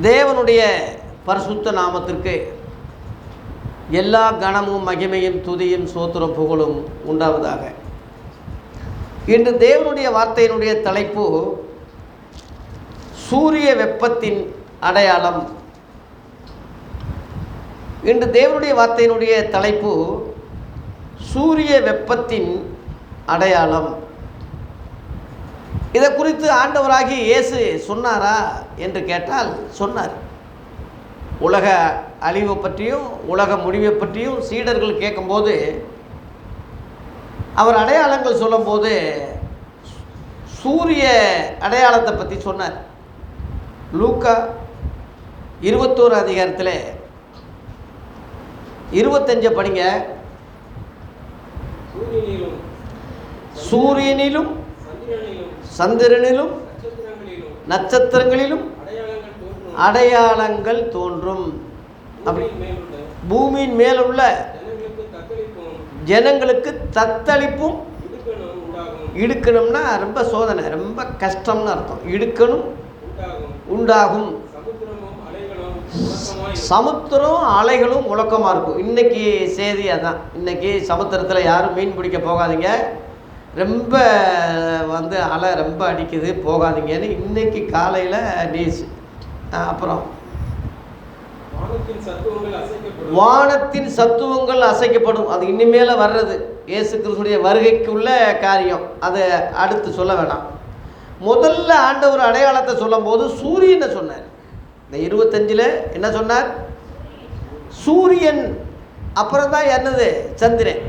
தேவனுடைய பரிசுத்த நாமத்திற்கு எல்லா கனமும் மகிமையும் துதியும் சோத்திரம் புகழும் உண்டாவதாக. இன்று தேவனுடைய வார்த்தையினுடைய தலைப்பு சூரிய வெப்பத்தின் அடையாளம். இன்று தேவனுடைய வார்த்தையினுடைய தலைப்பு சூரிய வெப்பத்தின் அடையாளம். இதை குறித்து ஆண்டவராகி இயேசு சொன்னாரா என்று கேட்டால் சொன்னார். உலக அழிவை பற்றியும் உலக முடிவை பற்றியும் சீடர்கள் கேட்கும்போது அவர் அடையாளங்கள் சொல்லும்போது சூரிய அடையாளத்தை பற்றி சொன்னார். லூக்கா 21 அதிகாரத்தில் 25 படிங்க. சூரியனிலும் சந்திரனிலும் நட்சத்திரங்களிலும் அடையாளங்கள் தோன்றும். அப்படி பூமியின் மேலுள்ள ஜனங்களுக்கு தத்தளிப்பும் இடுக்கணும்னா ரொம்ப சோதனை, ரொம்ப கஷ்டம்னு அர்த்தம். இடுக்கணும் உண்டாகும். சமுத்திரம் அலைகளும் முழக்கமாக இருக்கும். இன்றைக்கி செய்தி அதான். இன்றைக்கி சமுத்திரத்தில் யாரும் மீன் பிடிக்க போகாதீங்க, ரொம்ப அலை ரொம்ப அடிக்குது, போகாதீங்கன்னு இன்றைக்கி காலையில் நியூஸ். அப்புறம் வானத்தின் சத்துவங்கள் அசைக்கப்படும். அது இனிமேல் வர்றது இயேசு கிறிஸ்துடைய வருகைக்குள்ள காரியம். அதை அடுத்து சொல்ல வேணாம். முதல்ல ஆண்டவர் அடையாளத்தை சொல்லும் போது சூரியனை சொன்னார். இந்த 25 என்ன சொன்னார்? சூரியன். அப்புறம் தான் என்னது? சந்திரன்.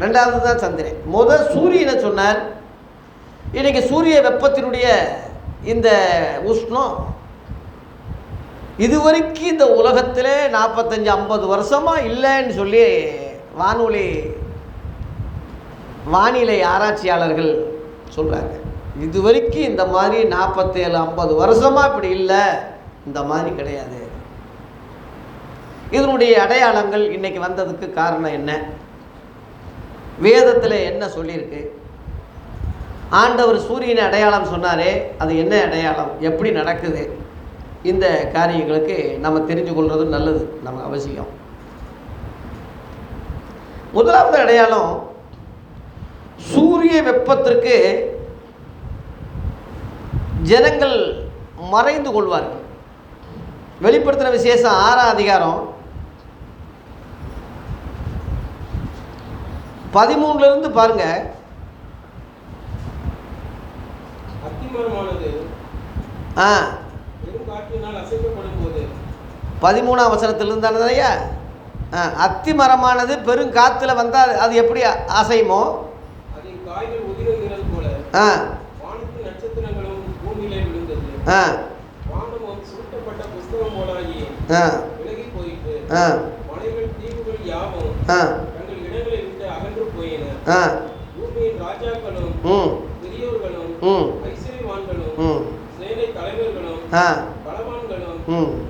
ரெண்டாவது தான் சந்திரன். முதல் சூரியனை சொன்னார். இன்றைக்கி சூரிய வெப்பத்தினுடைய இந்த உஷ்ணம் இதுவரைக்கும் இந்த உலகத்தில் 45-50 வருஷமாக இல்லைன்னு சொல்லி வானிலை ஆராய்ச்சியாளர்கள் சொல்கிறாங்க. இதுவரைக்கும் இந்த மாதிரி 47-50 வருஷமாக இப்படி இல்லை, இந்த மாதிரி கிடையாது. இதனுடைய அடையாளங்கள் இன்றைக்கி வந்ததுக்கு காரணம் என்ன? வேதத்தில் என்ன சொல்லியிருக்கு? ஆண்டவர் சூரியனை அடையாளம் சொன்னாரே, அது என்ன அடையாளம், எப்படி நடக்குது? இந்த காரியங்களுக்கு நம்ம தெரிஞ்சு கொள்வது நல்லது, நம்ம அவசியம். முதலாவது அடையாளம், சூரிய வெப்பத்திற்கு ஜனங்கள் மறைந்து கொள்வார்கள். வெளிப்படுத்தின விசேஷம் 6ஆம் அதிகாரம் 13 பாருங்க. 13ஆம் வசனத்திலிருந்து தானே ஐயா? அத்தி மரமானது பெருங்காத்துல வந்தால் அது எப்படி அசையுமோ,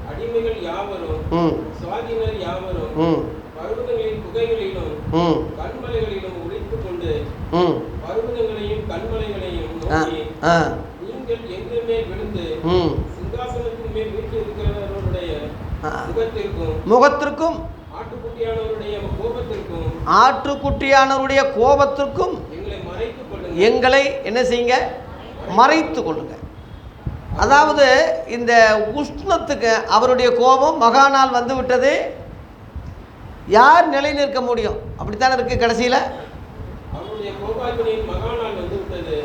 அடிமைகள் யாவரும் சுவாதீனர் யாவரும் பர்வதங்களின் குகைகளிலும் கண்மலைகளிலும் ஒளித்துக் கொண்டு பர்வதங்களையும் கண்மலைகளையும் நோக்கி, நீங்கள் எங்கள் மேல் விழுந்து சிங்காசனத்தின் மேல் வீட்டு இருக்கிறவருடைய முகத்திற்கும் ஆட்டுக்குட்டியானவருடைய கோபத்திற்கும் எங்களை என்ன செய்யுங்க? மறைத்து கொள்ளுங்க. அதாவது இந்த உஷ்ணத்துக்கு அவருடைய கோபம் மகா நாள் வந்து விட்டது. யார் நிலை நிற்க முடியும்? அப்படித்தானே இருக்கு. கடைசியில்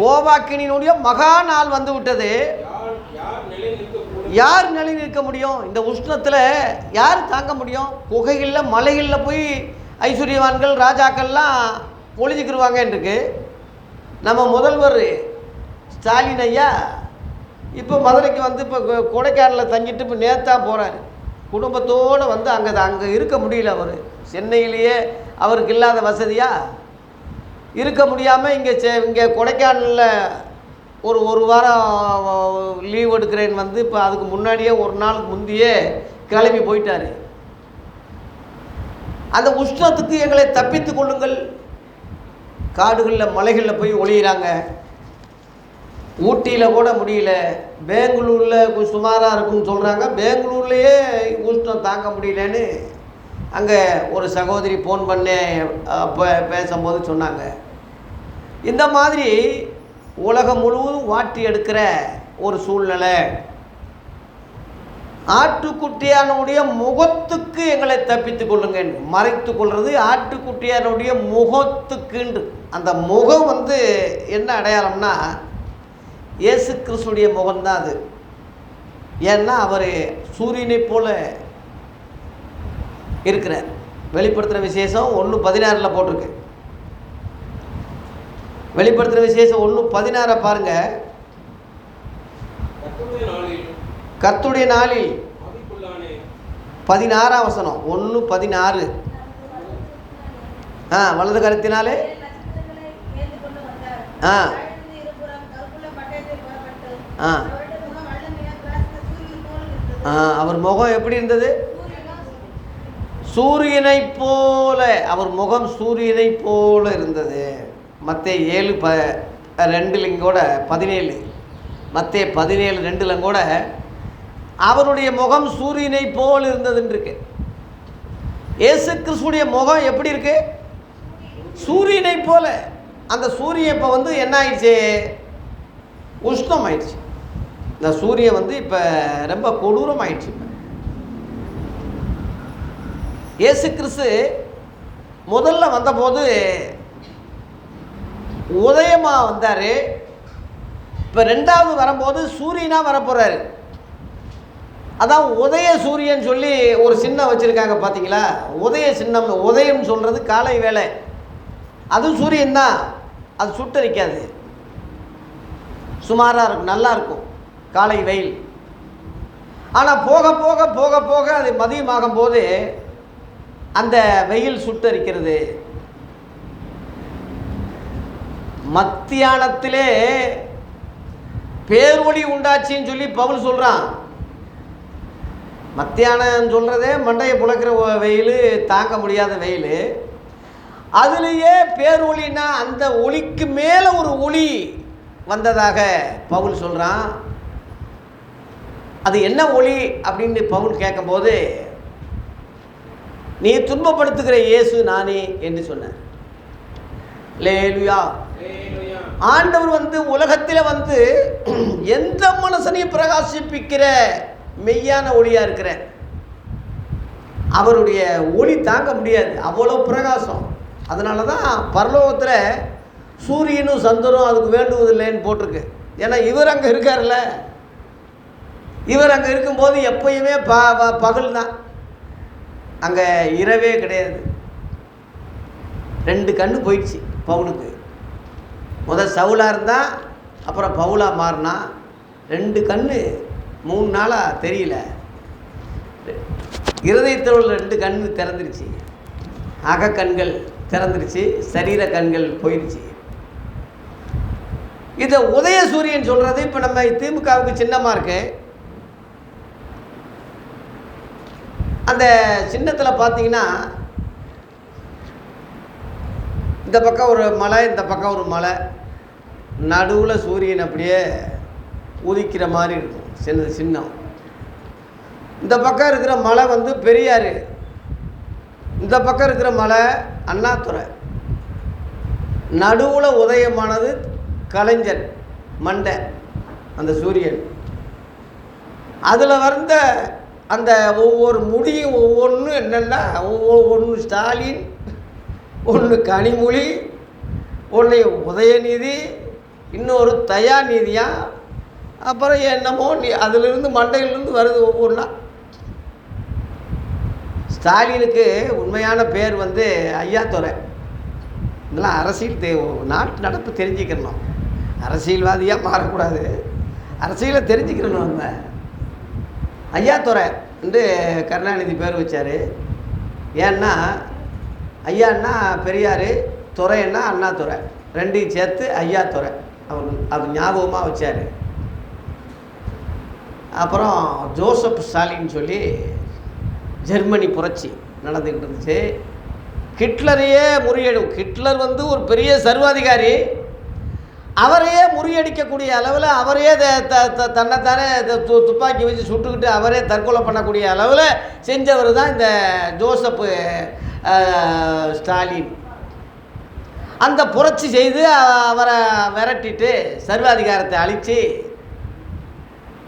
கோபாக்கினியினுடைய மகா நாள் வந்து விட்டது. யார் நிலை நிற்க முடியும்? இந்த உஷ்ணத்தில் யார் தாங்க முடியும்? குகைகளில் மலைகளில் போய் ஐஸ்வர்யவான்கள் ராஜாக்கள்லாம் ஒளிஞ்சிக்கிடுவாங்க இருக்கு. நம்ம முதல்வர் ஸ்டாலின் ஐயா இப்போ மதுரைக்கு வந்து இப்போ கொடைக்கானலில் தங்கிட்டு இப்போ நேத்தாக போகிறார். குடும்பத்தோடு வந்து அங்கே இருக்க முடியல. அவர் சென்னையிலேயே அவருக்கு இல்லாத வசதியாக இருக்க முடியாமல் இங்கே கொடைக்கானலில் ஒரு வாரம் லீவ் எடுக்கிறேன்னு வந்து இப்போ அதுக்கு முன்னாடியே ஒரு நாளுக்கு முந்தையே கிளம்பி போயிட்டார். அந்த உஷ்ணத்துக்கு எங்களை தப்பித்து கொள்ளுங்கள். காடுகளில் மலைகளில் போய் ஒளியிறாங்க. ஊட்டியில் கூட முடியல, பெங்களூரில் கொஞ்சம் சுமாராக இருக்குன்னு சொல்கிறாங்க. பெங்களூர்லேயே உஷ்ணம் தாங்க முடியலன்னு அங்கே ஒரு சகோதரி ஃபோன் பண்ணி பேசும்போது சொன்னாங்க. இந்த மாதிரி உலகம் முழுவதும் வாட்டி எடுக்கிற ஒரு சூழ்நிலை. ஆட்டுக்குட்டியானுடைய முகத்துக்கு எங்களை தப்பித்து கொள்ளுங்க, மறைத்து கொள்வது ஆட்டுக்குட்டியானுடைய முகத்துக்குன்று. அந்த முகம் என்ன அடையாளம்னா இயேசு கிறிஸ்துடைய முகம்தான் அது. ஏன்னா அவர் சூரியனை போல இருக்கிறார். வெளிப்படுத்துகிற விசேஷம் 1:16 போட்டிருக்கு. வெளிப்படுத்துகிற விசேஷம் 1:16 பாருங்க. கர்த்தருடைய நாளில் 16ஆம் வசனம் 1:16. வலது கரத்தினாலே அவர் முகம் எப்படி இருந்தது? சூரியனை போல. அவர் முகம் சூரியனை போல இருந்தது. மத்தேயு 7:2 கூட 17, மத்தேயு 17:2 கூட அவருடைய முகம் சூரியனை போல் இருந்ததுன்னு இருக்கு. இயேசு கிறிஸ்துடைய முகம் எப்படி இருக்கு? சூரியனை போல. அந்த சூரியன் இப்போ என்ன ஆயிடுச்சு? உஷ்ணம் ஆயிடுச்சு. இந்த சூரியன் இப்போ ரொம்ப கொடூரம் ஆயிடுச்சு. இயேசு கிறிஸ்து முதல்ல வந்தபோது உதயமாக வந்தார். இப்போ ரெண்டாவது வரும்போது சூரியனாக வரப்போகிறாரு. அதான் உதய சூரியன் சொல்லி ஒரு சின்னம் வச்சுருக்காங்க பார்த்தீங்களா? உதய சின்னம். உதயம் சொல்கிறது காலை வேலை. அதுவும் சூரியன் தான். அது சுட்டரிக்காது, சுமாராக இருக்கும், நல்லா இருக்கும் காலை வெயில். ஆனால் போக போக போக போக அது மதியமாகும் போது அந்த வெயில் சுட்டரிக்கிறது. மத்தியானத்திலே பேரொளி உண்டாச்சின்னு சொல்லி பவுல் சொல்கிறான். மத்தியானம் சொல்கிறதே மண்டையை புழக்கிற வெயில், தாங்க முடியாத வெயில். அதுலேயே பேரொளினா அந்த ஒளிக்கு மேலே ஒரு ஒளி வந்ததாக பவுல் சொல்கிறான். அது என்ன ஒளி அப்படின்னு பவுல் கேட்கும்போது, நீ துன்பப்படுத்துகிற இயேசு நானே என்று சொன்னார். அல்லேலூயா. ஆண்டவர் உலகத்தில் எந்த மனுஷனையும் பிரகாசிப்பிக்கிற மெய்யான ஒளியாக இருக்கிற அவருடைய ஒளி தாங்க முடியாது, அவ்வளோ பிரகாசம். அதனால தான் பரலோகத்தில் சூரியனும் சந்திரனும் அதுக்கு வேண்டுவதில்லைன்னு போட்டிருக்கு. ஏன்னா இவர் அங்கே இருக்கார்ல. இவர் அங்கே இருக்கும்போது எப்பயுமே பகல் தான், அங்கே இரவே கிடையாது. 2 கண்ணு போயிடுச்சு பவுலுக்கு. முதல் சவுலாக இருந்தால் அப்புறம் பவுலாக மாறினா. 2 கண்ணு 3 நாளாக தெரியல. இருதயத்தில் உள்ள 2 கண்ணு திறந்துருச்சு, அகக்கண்கள் திறந்துருச்சு, சரீர கண்கள் போயிடுச்சு. இதை உதய சூரியன் சொல்கிறது. இப்போ நம்ம திமுகவுக்கு சின்னமாக இருக்கு. அந்த சின்னத்தில் பார்த்தீங்கன்னா இந்த பக்கம் ஒரு மலை, இந்த பக்கம் ஒரு மலை, நடுவில் சூரியன் அப்படியே உதிக்கிற மாதிரி இருக்கும். சின்னம். இந்த பக்கம் இருக்கிற மலை பெரியார், இந்த பக்கம் இருக்கிற மலை அண்ணாதுரை. நடுவில் உதயமானது கலைஞர் மண்டை, அந்த சூரியன். அதில் வந்த அந்த ஒவ்வொரு முடியும் ஒவ்வொன்று என்னென்னா, ஒன்று ஸ்டாலின், ஒன்று கனிமொழி, ஒன்று உதயநிதி, இன்னொரு தயாநிதியா, அப்புறம் என்னமோ அதிலிருந்து மண்டையிலிருந்து வருது ஒவ்வொன்றா. ஸ்டாலினுக்கு உண்மையான பேர் ஐயாதுரை. இதெல்லாம் அரசியல் நாட்டு நடப்பு தெரிஞ்சுக்கணும். அரசியல்வாதியாக மாறக்கூடாது, அரசியலை தெரிஞ்சுக்கிறணும். நம்ம ஐயாதுரை என்று கருணாநிதி பேர் வச்சார். ஏன்னா ஐயான்னா பெரியார், துறைன்னா அண்ணாதுரை, 2ஐயும் சேர்த்து ஐயாதுரை. அவர் அது ஞாபகமாக வச்சார். அப்புறம் ஜோசப் ஸ்டாலின் சொல்லி ஜெர்மனி புரட்சி நடந்துக்கிட்டு இருந்துச்சு. ஹிட்லரையே முறியடும். ஹிட்லர் ஒரு பெரிய சர்வாதிகாரி. அவரையே முறியடிக்கக்கூடிய அளவில் அவரையே தன்னைத்தானே துப்பாக்கி வச்சு சுட்டுக்கிட்டு அவரே தற்கொலை பண்ணக்கூடிய அளவில் செஞ்சவர் தான் இந்த ஜோசப் ஸ்டாலின். அந்த புரட்சி செய்து அவரை விரட்டிட்டு சர்வாதிகாரத்தை அழித்து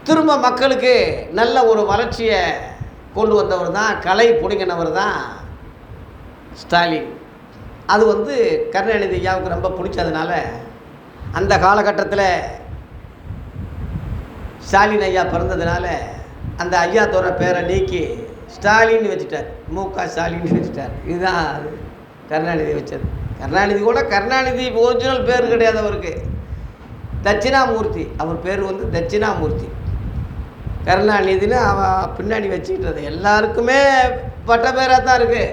திரும்ப மக்களுக்கு நல்ல ஒரு வளர்ச்சியை கொண்டு வந்தவர் தான், கலை பிடுங்கினவர் தான் ஸ்டாலின். அது கருணாநிதி ஐயாவுக்கு ரொம்ப பிடிச்சதுனால அந்த காலகட்டத்தில் ஸ்டாலின் ஐயா பிறந்ததுனால அந்த ஐயாத்தோட பேரை நீக்கி ஸ்டாலின்னு வச்சுட்டார், முக ஸ்டாலின்னு வச்சுட்டார். இதுதான் கருணாநிதி வச்சது. கருணாநிதி கூட கருணாநிதி ஒரிஜினல் பேர் கிடையாது அவருக்கு, தட்சிணாமூர்த்தி. அவர் பேர் தட்சிணாமூர்த்தி. கருணாநிதினு அவன் பின்னாடி வச்சுக்கிட்டது எல்லாருக்குமே பட்ட பேராக தான் இருக்குது.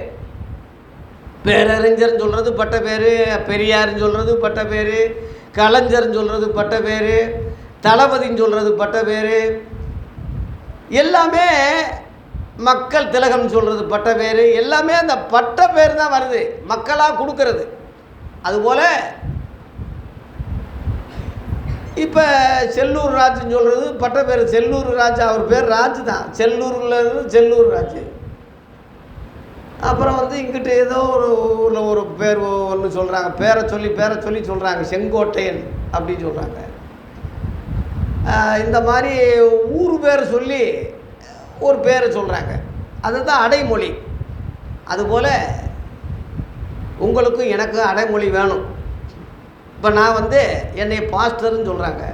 பேரறிஞர்னு சொல்கிறது பட்ட பேர், பெரியார்னு சொல்கிறது பட்ட பேர், கலைஞர்னு சொல்கிறது பட்ட பேர், தளபதின்னு சொல்கிறது பட்ட பேர், எல்லாமே மக்கள் திலகம்னு சொல்கிறது பட்ட பேர், எல்லாமே அந்த பட்ட பேர் தான் வருது, மக்களாக கொடுக்கறது. அதுபோல் இப்போ செல்லூர் ராஜுன்னு சொல்கிறது பட்ட பேர், செல்லூர் ராஜு. அவர் பேர் ராஜு தான், செல்லூரில் இருந்து செல்லூர் ராஜு. அப்புறம் இங்கிட்டு ஏதோ ஒரு பேர் ஒன்று சொல்கிறாங்க, பேரை சொல்லி சொல்கிறாங்க, செங்கோட்டையன் அப்படின்னு சொல்கிறாங்க. இந்த மாதிரி ஊர் பேர் சொல்லி ஒரு பேரை சொல்கிறாங்க, அதுதான் அடைமொழி. அதுபோல் உங்களுக்கும் எனக்கும் அடைமொழி வேணும். இப்போ நான் என்னை பாஸ்டர்னு சொல்கிறாங்க,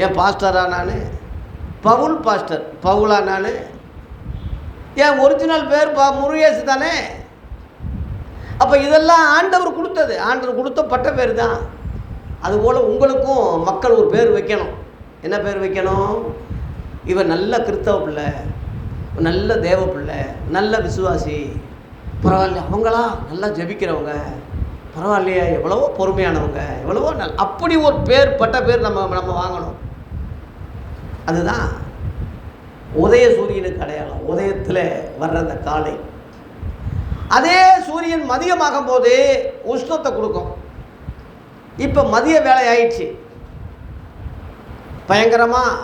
ஏன் பாஸ்டரா? நான் பவுல் பாஸ்டர், பவுலா? நான் என் ஒரிஜினல் பேர் முருகேசு தானே. அப்போ இதெல்லாம் ஆண்டவர் கொடுத்தது, ஆண்டவர் கொடுத்த பட்ட பேர் தான். அதுபோல் உங்களுக்கும் மக்கள் ஒரு பேர் வைக்கணும். என்ன பேர் வைக்கணும்? இவன் நல்ல கிறிஸ்தவ பிள்ளை, நல்ல தேவ பிள்ளை, நல்ல விசுவாசி, பரவாயில்ல, அவங்களா நல்லா ஜெபிக்கிறவங்க, பரவாயில்லையா, எவ்வளவோ பொறுமையானவங்க, எவ்வளவோ அப்படி ஒரு பேர் பட்ட பேர் நம்ம வாங்கணும். அதுதான் உதய சூரியனுக்கு அடையாளம். உதயத்தில் வர்ற அந்த காலை, அதே சூரியன் மதியமாகும் போது உஷ்ணத்தை கொடுக்கும். இப்போ மதிய வேலை ஆயிடுச்சு, பயங்கரமாக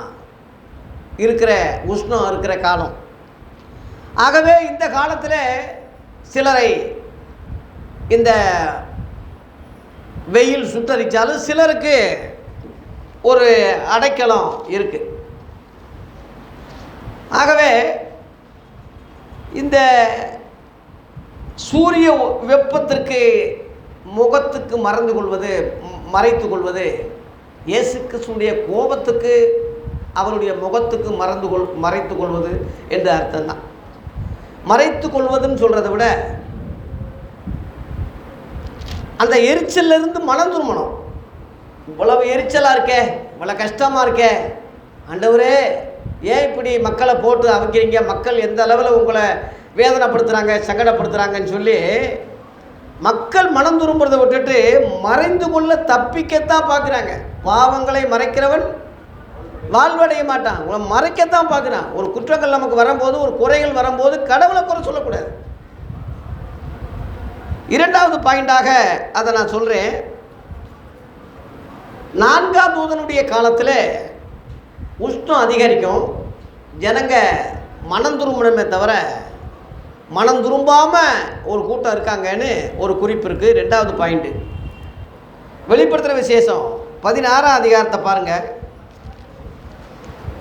இருக்கிற உஷ்ணம் இருக்கிற காலம். ஆகவே இந்த காலத்தில் சிலரை இந்த வெயில் சுட்டரித்தாலும் சிலருக்கு ஒரு அடைக்கலம் இருக்குது. ஆகவே இந்த சூரிய வெப்பத்திற்கு முகத்துக்கு மறைத்து கொள்வது இயேசு கிறிஸ்துவினுடைய கோபத்துக்கு அவருடைய முகத்துக்கு மறைத்து கொள்வது என்ற அர்த்தம் தான். மறைத்து கொள்வதுன்னு சொல்கிறத விட அந்த எரிச்சலிருந்து மனம் திரும்பணும். இவ்வளவு எரிச்சலாக இருக்கே, இவ்வளோ கஷ்டமாக இருக்கே, ஆண்டவரே ஏன் இப்படி மக்களை போட்டு அமைக்கிறீங்க, மக்கள் எந்த அளவில் உங்களை வேதனைப்படுத்துகிறாங்க, சங்கடப்படுத்துகிறாங்கன்னு சொல்லி மக்கள் மனம் திரும்புறதை விட்டுட்டு மறைந்து கொள்ள தப்பிக்கத்தான் பார்க்குறாங்க. பாவங்களை மறைக்கிறவன் வாழ்வடைய மாட்டான், உங்களை மறைக்கத்தான் பார்க்குறான். ஒரு குற்றங்கள் நமக்கு வரும்போது, ஒரு குறைகள் வரும்போது கடவுளை குறை சொல்லக்கூடாது. இரண்டாவது பாயிண்டாக அதை நான் சொல்கிறேன். 4ஆம் தூதனுடைய காலத்தில் உஷ்ணம் அதிகரிக்கும், ஜனங்க மனம் திரும்பணுமே தவிர மனம் திரும்பாமல் ஒரு கூட்டம் இருக்காங்கன்னு ஒரு குறிப்பு இருக்குது. 2வது பாயிண்ட்டு வெளிப்படுத்துகிற விசேஷம் 16ஆம் அதிகாரத்தை பாருங்கள்.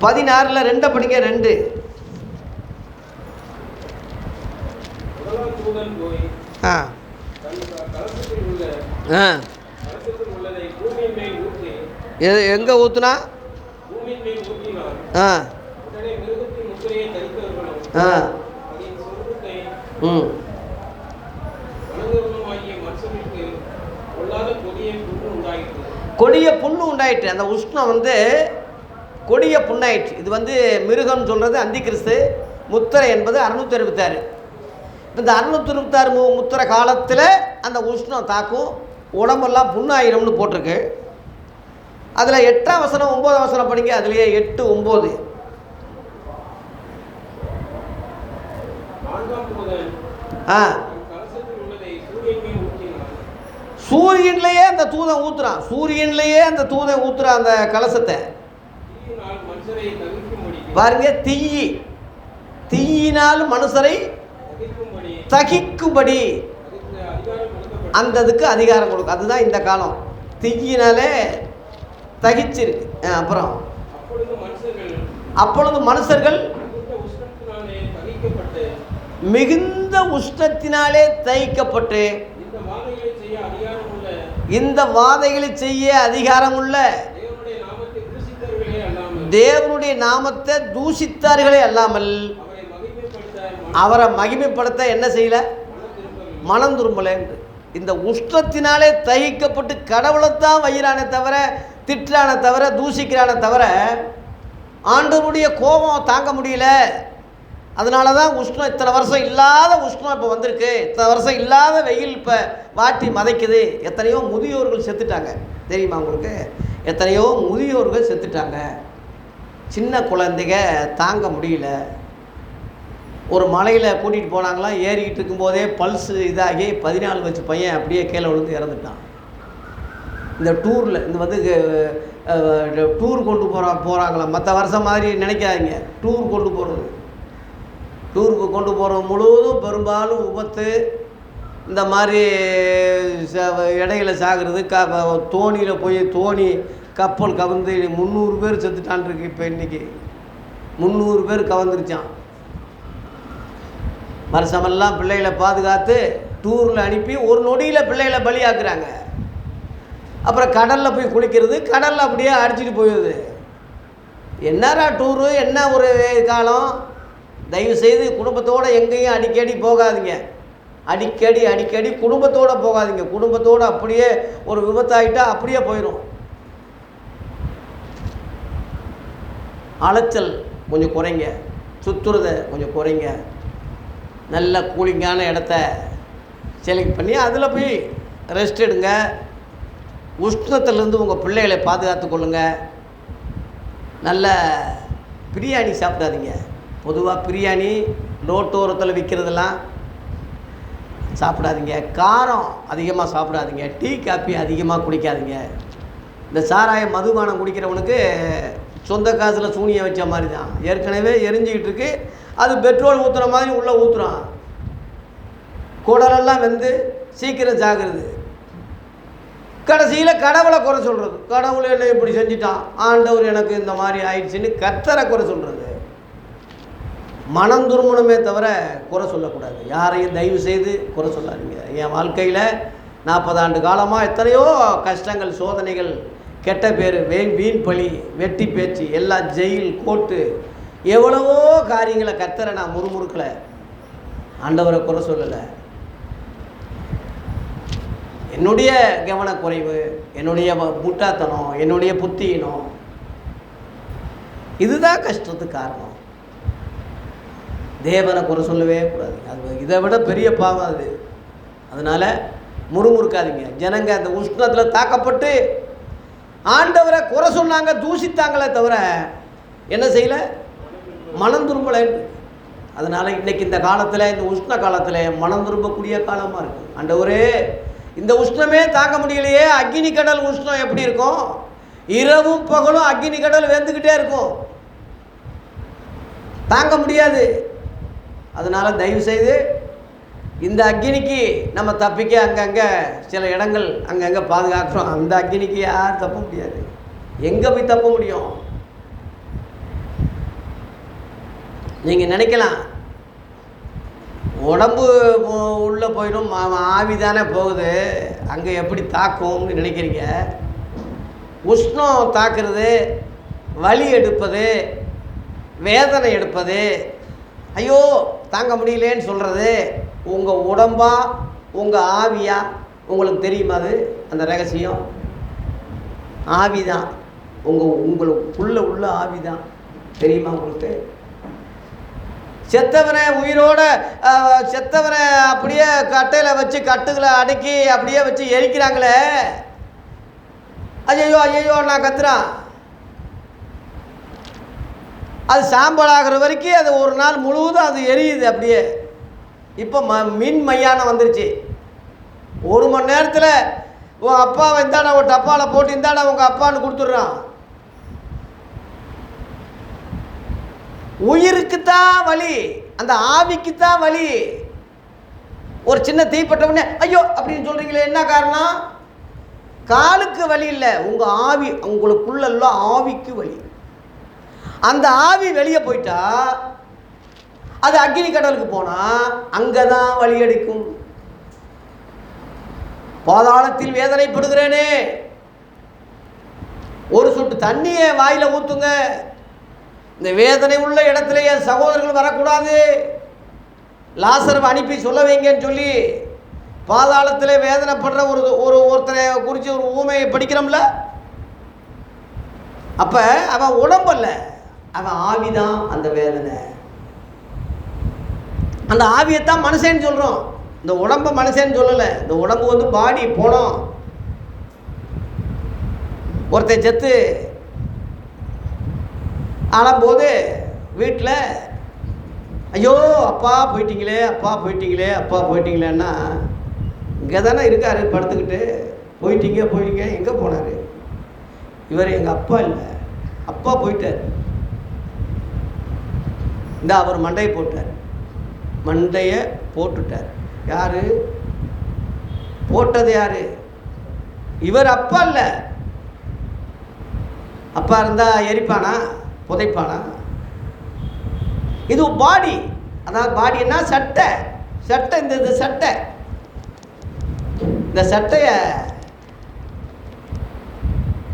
16ல் 2 படிங்க. 2 எங்கே ஊற்றுனா கொடிய புண்ணு உண்டாயிற்று. அந்த உஷ்ணம் கொடிய புண்ணாயிற்று. இது மிருகம் சொல்கிறது அந்தி கிறிஸ்து, முத்திரை என்பது 666. இந்த 666 முத்திரை காலத்தில் அந்த உஷ்ணம் தாக்கும், உடம்பெல்லாம் புண்ணாயிரம்னு போட்டிருக்கு. அதில் 8ஆம் வசனம் 9ஆம் வசனம் படிங்க. அதுலேயே 8, 9. சூரியன்லேயே அந்த தூதன் ஊற்றுறான், சூரியன்லேயே அந்த தூதன் ஊற்றுறான் அந்த கலசத்தை. பாருங்க, தீயினால் மனுஷரை தகிக்கும்படி அந்த இதுக்கு அதிகாரம் கொடுக்கும். அதுதான் இந்த காலம், தீயினாலே தகிச்சிருக்கு. அப்புறம் அப்பொழுது மனுஷர்கள் மிகுந்த உஷ்ணத்தினாலே தகிக்கப்பட்டு இந்த வாதைகளை செய்ய அதிகாரம் உள்ள தேவனுடைய நாமத்தை தூஷித்தார்களே அல்லாமல் அவரை மகிமைப்படுத்த என்ன செய்யல, மனம் திரும்பலை. இந்த உஷ்ணத்தினாலே தகிக்கப்பட்டு கடவுளைத்தான் வயிறானே தவிர, திட்டுறானே தவிர, தூஷிக்கிறானே தவிர ஆண்டவருடைய கோபம் தாங்க முடியல. அதனால தான் உஷ்ணம், இத்தனை வருஷம் இல்லாத உஷ்ணம் இப்போ வந்திருக்கு, இத்தனை வருஷம் இல்லாத வெயில் இப்போ வாட்டி மதைக்குது. எத்தனையோ முதியோர்கள் செத்துட்டாங்க தெரியுமா உங்களுக்கு? எத்தனையோ முதியோர்கள் செத்துட்டாங்க. சின்ன குழந்தைங்க தாங்க முடியல. ஒரு மலையில் கூட்டிகிட்டு போனாங்களாம், ஏறிக்கிட்டு இருக்கும்போதே பல்ஸு இதாகி 14 வயசு பையன் அப்படியே கீழே விழுந்து இறந்துட்டான். இந்த டூரில் இந்த வந்து டூர் கொண்டு போகிறாங்களாம். மற்ற வருஷம் மாதிரி நினைக்காதீங்க. டூர் கொண்டு போகிறது, டூருக்கு கொண்டு போகிறது முழுவதும் பெரும்பாலும் விபத்து, இந்த மாதிரி இடையில சாகிறது. தோணியில் போய் தோணி கப்பல் கவர்ந்து 300 பேர் செத்துட்டான் இருக்கு. இப்போ இன்றைக்கி 300 பேர் கவர்ந்துருச்சான். வருஷமெல்லாம் பிள்ளைகளை பாதுகாத்து டூரில் அனுப்பி ஒரு நொடியில் பிள்ளைகளை பலியாக்குறாங்க. அப்புறம் கடலில் போய் குளிக்கிறது, கடலில் அப்படியே அடிச்சுட்டு போயிடுது. என்னடா டூரு, என்ன ஒரு காலம். தயவுசெய்து குடும்பத்தோடு எங்கேயும் அடிக்கடி போகாதீங்க. அடிக்கடி குடும்பத்தோடு போகாதீங்க. குடும்பத்தோடு அப்படியே ஒரு விபத்தாயிட்டா அப்படியே போயிடும். அலைச்சல் கொஞ்சம் குறைங்க, சுற்றுறதை கொஞ்சம் குறைங்க. நல்ல கூலிங்கான இடத்த செலக்ட் பண்ணி அதில் போய் ரெஸ்ட் எடுங்க. உஷ்ணத்துலேருந்து உங்கள் பிள்ளைகளை பாதுகாத்து கொள்ளுங்கள். நல்ல பிரியாணி சாப்பிடாதீங்க. பொதுவாக பிரியாணி ரோட்டோரத்தில் விற்கிறதெல்லாம் சாப்பிடாதீங்க. காரம் அதிகமாக சாப்பிடாதீங்க. டீ காப்பி அதிகமாக குடிக்காதீங்க. இந்த சாராயம் மதுபானம் குடிக்கிறவனுக்கு சொந்த காசில் சூனியை வச்ச மாதிரி தான். ஏற்கனவே எரிஞ்சிக்கிட்டு இருக்கு, அது பெட்ரோல் ஊற்றுற மாதிரி உள்ளே ஊற்றுறான். குடலெல்லாம் வெந்து சீக்கிரம் சாகிறது. கடைசியில் கடவுளை குறை சொல்கிறது. கடவுளை என்ன இப்படி செஞ்சிட்டான், ஆண்டவர் எனக்கு இந்த மாதிரி ஆயிடுச்சுன்னு கர்த்தரை குறை சொல்கிறது. மனம் திரும்பணுமே தவிர குறை சொல்லக்கூடாது. யாரையும் தயவு செய்து குறை சொல்லாதீங்க. என் வாழ்க்கையில் 40 ஆண்டு காலமாக எத்தனையோ கஷ்டங்கள், சோதனைகள், கெட்ட பேர், வீண் பழி, வெட்டி பேச்சு, எல்லாம் ஜெயில், கோர்ட்டு, எவ்வளவோ காரியங்களை கர்த்தரை நான் முறுமுறுக்கலை. ஆண்டவரை குறை சொல்லலை. என்னுடைய கவனக்குறைவு, என்னுடைய முட்டாத்தனம், என்னுடைய புத்தியினம், இதுதான் கஷ்டத்துக்கு காரணம். தேவனை குறை சொல்லவே கூடாது. அது இதை விட பெரிய பாவம் அது. அதனால் முறுமுறுக்காதீங்க. ஜனங்க அந்த உஷ்ணத்தில் தாக்கப்பட்டு ஆண்டவரை குறை சொன்னாங்க, தூஷித்தாங்களே தவிர என்ன செய்யலை, மனம் திரும்பலை. அதனால் இன்றைக்கி இந்த காலத்தில், இந்த உஷ்ண காலத்தில் மனம் திரும்பக்கூடிய காலமாக இருக்குது. ஆண்டவரே, இந்த உஷ்ணமே தாங்க முடியலையே. அக்னி கடல் உஷ்ணம் எப்படி இருக்கும்? இரவும் பகலும் அக்னி கடல் வெந்துக்கிட்டே இருக்கும், தாங்க முடியாது. அதனால் தயவுசெய்து இந்த அக்னிக்கு நம்ம தப்பிக்க அங்கங்கே சில இடங்கள் அங்கங்கே பாதுகாக்கிறோம். அந்த அக்னிக்கு யாரும் தப்ப முடியாது. எங்கே போய் தப்ப முடியும்? நீங்கள் நினைக்கலாம் உடம்பு உள்ளே போயிடும், ஆவி தானே போகுது, அங்கே எப்படி தாக்கும்னு நினைக்கிறீங்க. உஷ்ணம் தாக்குறது, வலி எடுப்பது, வேதனை எடுப்பது, ஐயோ தாங்க முடியலேன்னு சொல்கிறது உங்கள் உடம்பா உங்கள் ஆவியா? உங்களுக்கு தெரியுமா அது? அந்த ரகசியம் ஆவி தான். உங்களுக்கு உள்ள ஆவி தான். தெரியுமா உங்களுக்கு? செத்தவனை உயிரோட செத்தவனை அப்படியே கட்டையில் வச்சு கட்டுகளை அடக்கி அப்படியே வச்சு எரிக்கிறாங்களே, ஐயோ நான் கத்துறான். அது சாம்பல் ஆகிற வரைக்கும் அது ஒரு நாள் முழுவதும் அது எரியுது அப்படியே. இப்போ மின் மையானம் வந்துருச்சு. 1 மணி நேரத்தில் உன் அப்பாவை இந்தாடா ஒரு டப்பாவில் போட்டு இந்தாடா உங்கள் அப்பான்னு கொடுத்துட்றான். உயிருக்குத்தான் வலி, அந்த ஆவிக்குத்தான் வலி. ஒரு சின்ன தீப்பட்டவுடனே ஐயோ அப்படின்னு சொல்கிறீங்களே, என்ன காரணம்? காலுக்கு வலி இல்லை, உங்கள் ஆவி, உங்களுக்குள்ள ஆவிக்கு வலி. அந்த ஆவி வெளியே போயிட்டா அது அக்னி கடலுக்கு போனால் அங்கே தான் வலி அடிக்கும். பாதாளத்தில் வேதனைப்படுகிறேனே, ஒரு சொட்டு தண்ணியை வாயில் ஊற்றுங்க. இந்த வேதனை உள்ள இடத்துல என் சகோதரர்கள் வரக்கூடாது, லாசரை அனுப்பி சொல்ல வைங்கன்னு சொல்லி பாதாளத்தில் வேதனைப்படுற ஒருத்தரை குறித்து ஒரு ஊமையை படிக்கிறோம்ல. அப்போ அவன் உடம்பல்ல, அவன் ஆவிதான் அந்த வேதனை. அந்த ஆவியைத்தான் மனுஷன்னு சொல்கிறோம், இந்த உடம்பை மனுஷன்னு சொல்லலை. இந்த உடம்பு வந்து பாடி போனோம். ஒருத்தர் செத்து ஆனும்போது வீட்டில் ஐயோ அப்பா போயிட்டீங்களே, அப்பா போயிட்டீங்களே, அப்பா போயிட்டீங்களேன்னா இங்கே தானே இருக்கார் படுத்துக்கிட்டு. போயிட்டீங்க எங்கே போனார்? இவர் எங்கள் அப்பா இல்லை, அப்பா போயிட்டார். இந்த அவர் மண்டையை போட்டார், மண்டையை போட்டுட்டார். யார் போட்டது? யார்? இவர் அப்பா இல்லை. அப்பா இருந்தால் எரிப்பானா, புதைப்பானா? இது பாடி, அதாவது பாடின்னா சட்டை. இந்த சட்டை, இந்த சட்டையை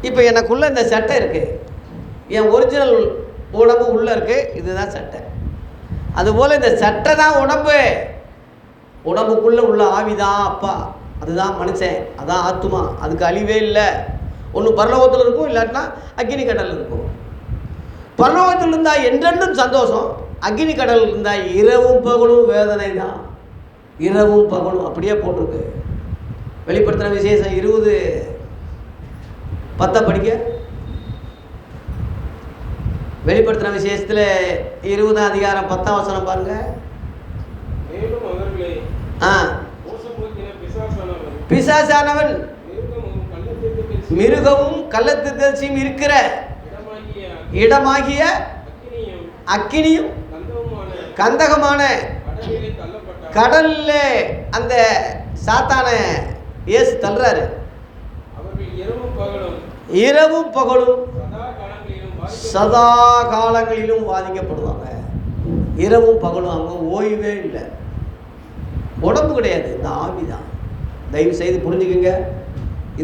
இப்போ எனக்குள்ள இந்த சட்டை இருக்குது, என் ஒரிஜினல் உடம்பு உள்ளே இருக்குது, இதுதான் சட்டை. அதுபோல் இந்த சட்டை தான் உடம்பு, உடம்புக்குள்ளே உள்ள ஆவிதான் அப்பா, அதுதான் மனுஷன், அதான் ஆத்துமா. அதுக்கு அழிவே இல்லை. ஒன்று பரலோகத்தில் இருக்கும், இல்லாட்டினா அக்னி கடல் இருக்கும். பரலோகத்தில் இருந்தால் என்றென்றும் சந்தோஷம், அக்னி கடல் இருந்தால் இரவும் பகலும் வேதனை தான். இரவும் பகலும் அப்படியே போட்டிருக்கு. வெளிப்படுத்தின விசேஷம் 20:10 படிக்க. வெளிப்படுத்தின விசேஷத்தில் 20ஆம் அதிகாரம் 10ஆம் வசனம் பாருங்க. பிசாசானவன் மிருகமும் கள்ளத்தீர்க்கதரிசியும் இருக்கிற இடமாகிய அக்கினியும் கந்தகமான கடல்ல அந்த சாத்தான இயேசு தள்ளுறாரு. இரவும் பகலும் சதா காலங்களிலும் பாதிக்கப்படுவாங்க. இரவும் பகலும் அவங்க ஓய்வே இல்லை. உடம்பு கிடையாது, இந்த ஆவிதான். தயவு செய்து புரிஞ்சுக்குங்க.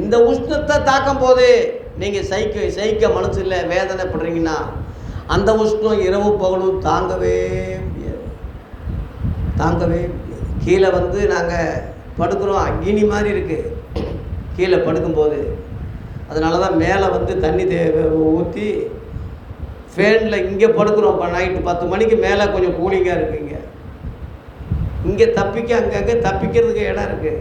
இந்த உஷ்ணத்தை தாக்கும் போது நீங்கள் சகிக்க மனசு இல்லை, வேதனைப்படுறீங்கன்னா அந்த உஷ்ணம் இரவு பகலும் தாங்கவே முடியாது. கீழே வந்து நாங்கள் படுக்கிறோம், அக்னி மாதிரி இருக்குது கீழே படுக்கும்போது. அதனால தான் மேலே வந்து தண்ணி ஊற்றி ஃபேனில் இங்கே படுக்கிறோம். இப்போ நைட்டு 10 மணிக்கு மேலே கொஞ்சம் கூலிங்காக இருக்குங்க. இங்கே தப்பிக்க அங்கங்கே தப்பிக்கிறதுக்கு இடம் இருக்குது.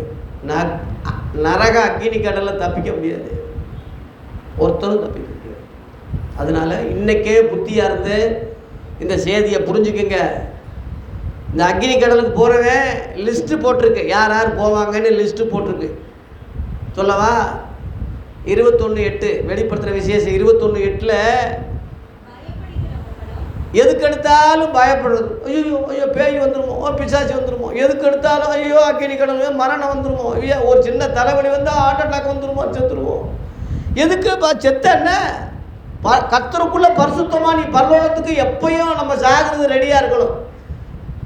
நரக அக்னி கடலில் தப்பிக்க முடியாது, ஒருத்தரும் தப்பிக்க முடியாது. அதனால் இன்றைக்கே புத்தியாக இருந்து இந்த செய்தியை புரிஞ்சுக்குங்க. இந்த அக்னி கடலுக்கு போகிறவன் லிஸ்ட்டு போட்டிருக்கு, யார் யார் போவாங்கன்னு லிஸ்ட்டு போட்டிருக்கு. சொல்லவா? 21:8 வெளிப்படுத்துகிற விசேஷம் 21:8 எதுக்கு எடுத்தாலும் பயப்படுறது. ஐயோ பேய் வந்துருமோ, பிசாசி வந்துருமோ, எதுக்கு எடுத்தாலும் ஐயோ அக்னி கடல் மரணம் வந்துருமோ, ஐயோ ஒரு சின்ன தலைவலி வந்தால் ஹார்ட் அட்டாக் வந்துருமோ, செத்துருவோம். எதுக்கு செத்த என்ன? கர்த்தருக்குள்ள பரிசுத்தமாக நீ பரலோகத்துக்கு எப்பயும் நம்ம சாகிறது ரெடியாக இருக்கணும்.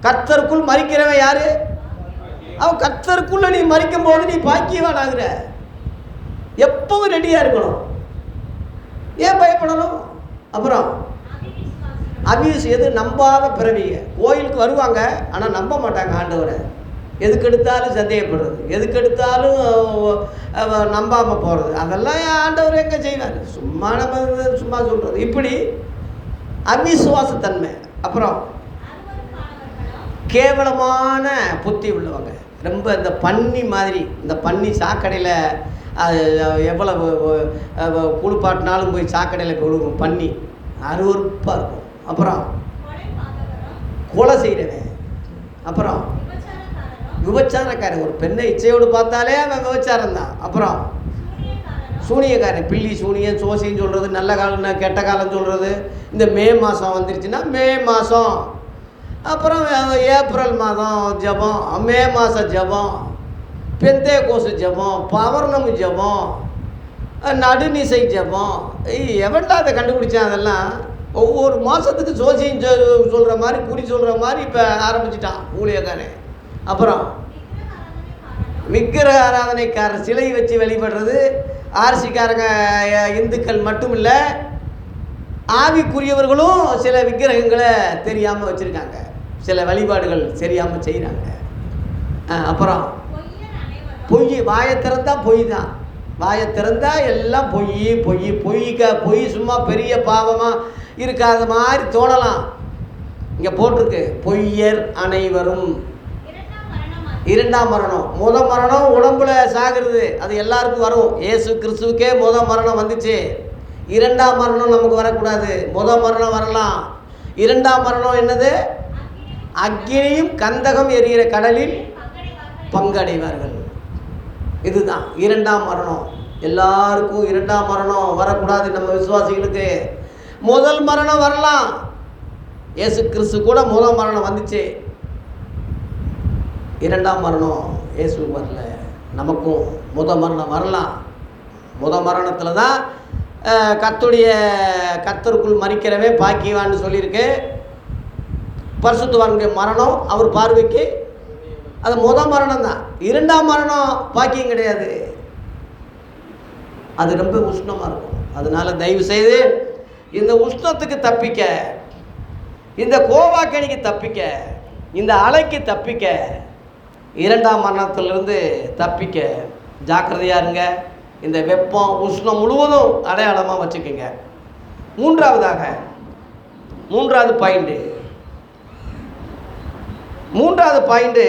கர்த்தருக்குள் மறிக்கிறவன் யாரு? அவன் கர்த்தருக்குள்ள நீ மறிக்கும் போது நீ பாக்கியவான் ஆகுற. எப்பவும் ரெடியாக இருக்கணும். ஏன் பயப்படணும்? அப்புறம் அபியூஸ் எது? நம்பாத பிறவிங்க. கோயிலுக்கு வருவாங்க, ஆனால் நம்ப மாட்டாங்க ஆண்டவரை. எதுக்கு எடுத்தாலும் சந்தேகப்படுறது, எதுக்கு எடுத்தாலும் நம்பாமல் போகிறது, அதெல்லாம் ஆண்டவர் எங்கே செய்வார்? சும்மா நம்ம சும்மா சொல்கிறது. இப்படி அவிசுவாசத்தன்மை. அப்புறம் கேவலமான புத்தி உள்ளவங்க, ரொம்ப இந்த பன்னி மாதிரி. இந்த பன்னி சாக்கடையில் எவ்வளவு குளிப்பாட்டினாலும் போய் சாக்கடையில் விழுகும் பன்னி, அருவருப்பாக இருக்கும். அப்புறம் கொலை செய்கிறவன். அப்புறம் விபச்சாரக்காரன், ஒரு பெண்ணை இச்சையோடு பார்த்தாலே அவன் விபச்சாரம் தான். அப்புறம் சூனியக்காரன், பில்லி சூனியன், சோசின்னு சொல்கிறது, நல்ல காலம்னா கெட்ட காலம் சொல்கிறது. இந்த மே மாதம் வந்துருச்சுன்னா மே மாதம், அப்புறம் ஏப்ரல் மாதம் ஜபம், மே மாதம் ஜபம், பெந்தேகோசு ஜபம், பௌர்ணமி ஜபம், நடுநிசை ஜபம். எவன்டா அதை கண்டுபிடிச்சான்? அதெல்லாம் ஒவ்வொரு மாதத்துக்கு சோசியம் சொல்கிற மாதிரி, குறி சொல்கிற மாதிரி இப்போ ஆரம்பிச்சிட்டான் ஊழியக்காரன். அப்புறம் விக்கிரக ஆராதனைக்காரர், சிலை வச்சு வழிபடுறது. ஆர்சிக்காரங்க இந்துக்கள் மட்டும் இல்லை, ஆவிக்குரியவர்களும் சில விக்கிரகங்களை தெரியாமல் வச்சுருக்காங்க, சில வழிபாடுகள் தெரியாமல் செய்கிறாங்க. அப்புறம் பொய், வாயை திறந்தா பொய் தான், வாயை திறந்தா எல்லாம் பொய். பொய் சும்மா பெரிய பாவமாக இருக்காத மாதிரி தோணலாம். இங்கே போட்டிருக்கு, பொய்யர் அனைவரும். இரண்டாம் மரணம், மரணம் உடம்புல சாகிறது, அது எல்லாருக்கும் வரும். இயேசு கிறிஸ்துவுக்கே மரணம் வந்துச்சு. இரண்டாம் மரணம் நமக்கு வரக்கூடாது. மரணம் வரலாம். இரண்டாம் மரணம் என்னது? அக்கினியும் கந்தகம் எரிகிற கடலில் பங்கடைவார்கள். இதுதான் இரண்டாம் மரணம். எல்லாருக்கும் இரண்டாம் மரணம் வரக்கூடாது. நம்ம விசுவாசிகளுக்கு முதல் மரணம் வரலாம். இயேசு கிறிஸ்து கூட மரணம் வந்துச்சு. இரண்டாம் மரணம் இயேசுக்கு வரல, நமக்கும் மரணம் வரலாம். மரணத்தில் தான் கர்த்தருக்குள் மரிக்கிறவன் பாக்கியவான்னு சொல்லியிருக்கு. பரிசுத்தவானுடைய மரணம் அவர் பார்வைக்கு அது மரணம் தான். இரண்டாம் மரணம் பாக்கியம் கிடையாது. அது ரொம்ப உஷ்ணமாக இருக்கும். அதனால தயவு செய்து இந்த உஷ்ணத்துக்கு தப்பிக்க, இந்த கோவாக்கணிக்கு தப்பிக்க, இந்த அலைக்கு தப்பிக்க, இரண்டாம் மரணத்திலிருந்து தப்பிக்க ஜாக்கிரதையாக இருங்க. இந்த வெப்பம் உஷ்ணம் முழுவதும் அடையாளமாக வச்சுக்கோங்க. மூன்றாவது பாயிண்ட்டு,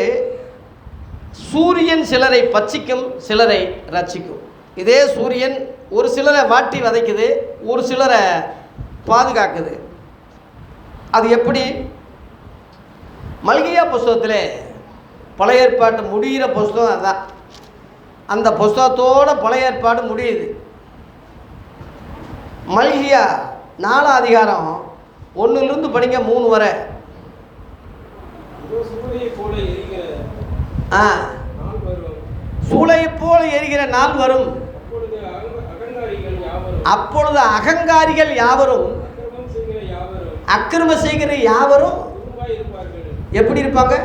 சூரியன் சிலரை பட்சிக்கும், சிலரை ரட்சிக்கும். இதே சூரியன் ஒரு சிலரை வாட்டி வதைக்குது, ஒரு சிலரை பாதுகாக்குது. அது எப்படி? மல்கியா புஸ்தகத்தில், பழைய ஏற்பாட்டு முடிகிற புஸ்தகம் அதுதான். அந்த புஸ்தகத்தோட பழைய ஏற்பாடு முடியுது. மல்கியா 4 அதிகாரம் 1 படிங்க 3 வரை. சூளை போல எரிகிற நாள் வரும், அப்பொழுது அகங்காரிகள் யாவரும், அக்கிரமம் செய்கிற யாவரும் எப்படி இருப்பாங்க?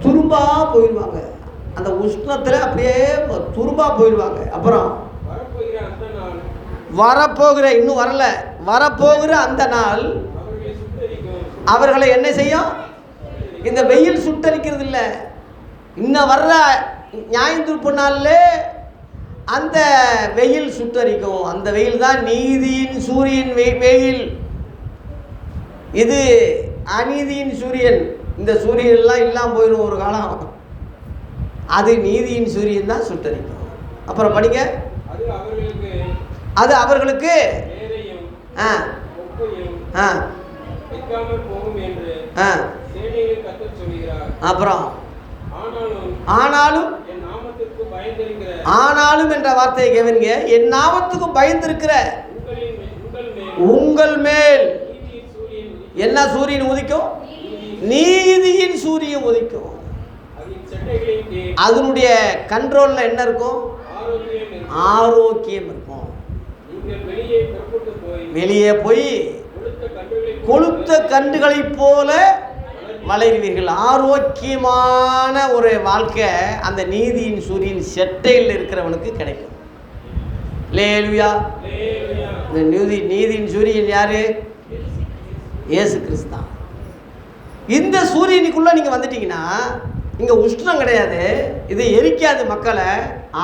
துரும்பா போயிடுவாங்க. அந்த உஷ்ணத்தில் அப்படியே துரும்பா போயிடுவாங்க. அப்புறம் வரப்போகிற, இன்னும் வரல, வரப்போகிற அந்த நாள் அவர்களை என்ன செய்யும்? இந்த வெயில் சுட்டரிக்கிறது இல்லை, இன்னும் வர்ற ஞாயிற்றுப்பு நாளில் அந்த வெயில் சுட்டரிக்கும். அந்த வெயில் தான் நீதியின் சூரியன் வெயில். இது அநீதியின் சூரியன். இந்த சூரியன்லாம் இல்லாமல் போயிடும் ஒரு காலம். அது நீதியின் சூரியன் தான் சுட்டரிக்கும். அப்புறம் படிங்க. அது அவர்களுக்கு அப்புறம் ஆனாலும் என்ற வார்த்தையை கவனிங்க. என் நாமத்துக்கு பயந்திருக்கிற உங்கள் மேல் என்ன சூரியன் உதிக்கும்? நீதியின் சூரியன் உதிக்கும். அதனுடைய கண்ட்ரோல்ல என்ன இருக்கும்? ஆரோக்கியம் இருக்கும். வெளியே போய் கொளுத்த கண்டுகளை போல வளருவீர்கள். ஆரோக்கியமான ஒரு வாழ்க்கை அந்த நீதியின் சூரியன் செட்டையில் இருக்கிறவனுக்கு கிடைக்கும். லேலுயா. இந்த நீதியின் சூரியன் யாரு? இயேசு கிறிஸ்து தான். இந்த சூரியனுக்குள்ள நீங்க வந்துட்டீங்கன்னா இங்க உஷ்ணம் கிடையாது, இது எரிக்காது மக்களை.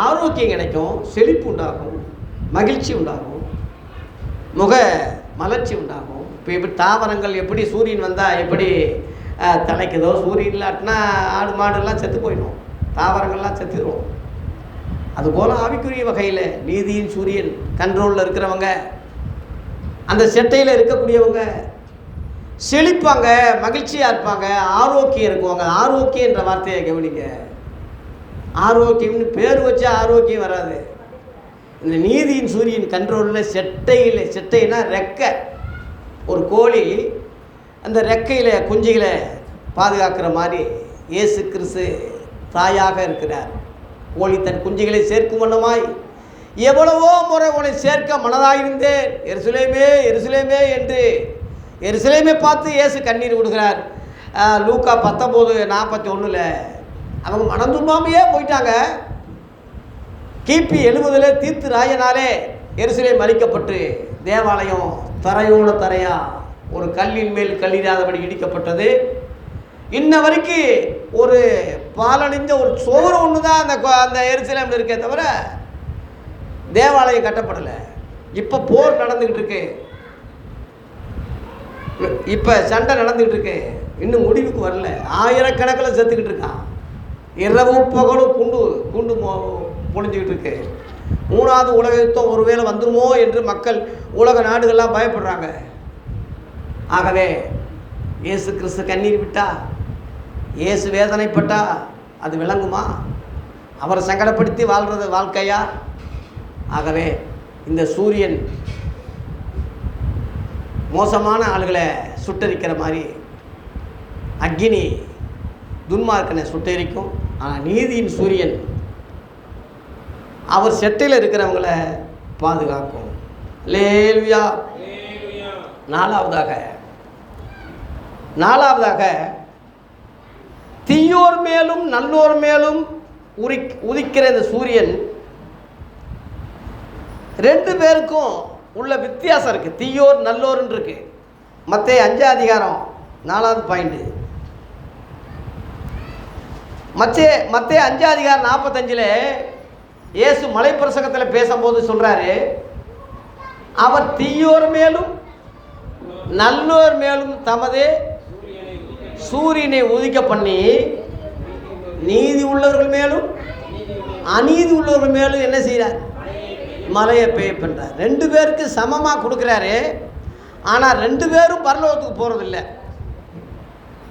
ஆரோக்கியம் கிடைக்கும், செழிப்பு உண்டாகும், மகிழ்ச்சி உண்டாகும், முக மலர்ச்சி உண்டாகும். இப்போ எப்படி தாவரங்கள் எப்படி சூரியன் வந்தால் எப்படி தலைக்குதோ, சூரியன் இல்லாட்டினா ஆடு மாடுலாம் செத்து போயிடும், தாவரங்கள்லாம் செத்துடும். அதுபோல் ஆவிக்குரிய வகையில் நீதியின் சூரியன் கண்ட்ரோலில் இருக்கிறவங்க, அந்த செட்டையில் இருக்கக்கூடியவங்க செழிப்பாங்க, மகிழ்ச்சியாக இருப்பாங்க, ஆரோக்கியம் இருக்குவாங்க. ஆரோக்கியம் என்ற வார்த்தையை கவனிங்க. ஆரோக்கியம்னு பேர் வச்சா ஆரோக்கியம் வராது. இந்த நீதியின் சூரியன் கண்ட்ரோலில் செட்டைனா ரெக்கை, ஒரு கோழி அந்த ரெக்கையில் குஞ்சுகளை பாதுகாக்கிற மாதிரி இயேசு கிறிஸ்து தாயாக இருக்கிறார். கோழி தன் குஞ்சுகளை சேர்க்கும் வண்ணமாய் எவ்வளவோ முறை உன்னை சேர்க்க மனதாயிருந்தேன், எருசலேமே எருசலேமே என்று எருசலேமை பார்த்து இயேசு கண்ணீர் விடுகிறார். லூக்கா 19:41 அவங்க மனந்தும்பாமையே போயிட்டாங்க. கிபி 70 தீர்த்து ராயனாலே எருசலேம் அழிக்கப்பட்டு தேவாலயம் தரையோட தரையா ஒரு கல்லின் மேல் கல்லிடாதபடி இடிக்கப்பட்டது. இன்ன வரைக்கும் ஒரு பாலணிஞ்ச ஒரு சோறு ஒன்று தான் அந்த எருசலேமில் இருக்கே தவிர தேவாலயம் கட்டப்படலை. இப்போ போர் நடந்துக்கிட்டு இருக்கு, இப்போ சண்டை நடந்துக்கிட்டு இருக்கு, இன்னும் முடிவுக்கு வரல. ஆயிரக்கணக்கில் செத்துக்கிட்டு இருக்கான். இரவும் பகலும் குண்டு பொழிஞ்சிக்கிட்டு இருக்கு. 3வது உலக யுத்தம் ஒருவேளை வந்துருமோ என்று மக்கள் உலக நாடுகள்லாம் பயப்படுறாங்க. ஆகவே இயேசு கிறிஸ்து கண்ணீர் விட்டா, இயேசு வேதனைப்பட்டா அது விளங்குமா? அவரை சங்கடப்படுத்தி வாழ்கிறது வாழ்க்கையா? ஆகவே இந்த சூரியன் மோசமான ஆளுகளை சுட்டரிக்கிற மாதிரி அக்கினி துன்மார்க்கனை சுட்டரிக்கும். ஆனால் நீதியின் சூரியன் அவர் செட்டையில் இருக்கிறவங்கள பாதுகாக்கும். லேலுயா. நாலாவதாக தீயோர் மேலும் நல்லோர் மேலும் உதிக்கிற இந்த சூரியன் 2 பேருக்கும் உள்ள வித்தியாசம் இருக்குது. தீயோர் நல்லோர்னு இருக்கு. மத்தேயு 5:4 பாயிண்ட். மத்தேயு 5:45 இயேசு மலைப்பிரசங்கத்தில் பேசும்போது சொல்கிறாரு, அவர் தீயோர் மேலும் நல்லோர் மேலும் தமது சூரியனை உதிக்க பண்ணி நீதி உள்ளவர்கள் மேலும் அநீதி உள்ளவர்கள் மேலும் என்ன செய்கிறார்? மலையை பெய்ய பண்ணுறார். 2 பேருக்கு சமமாக கொடுக்குறாரு. ஆனால் 2 பேரும் பரலோகத்துக்கு போகிறதில்லை.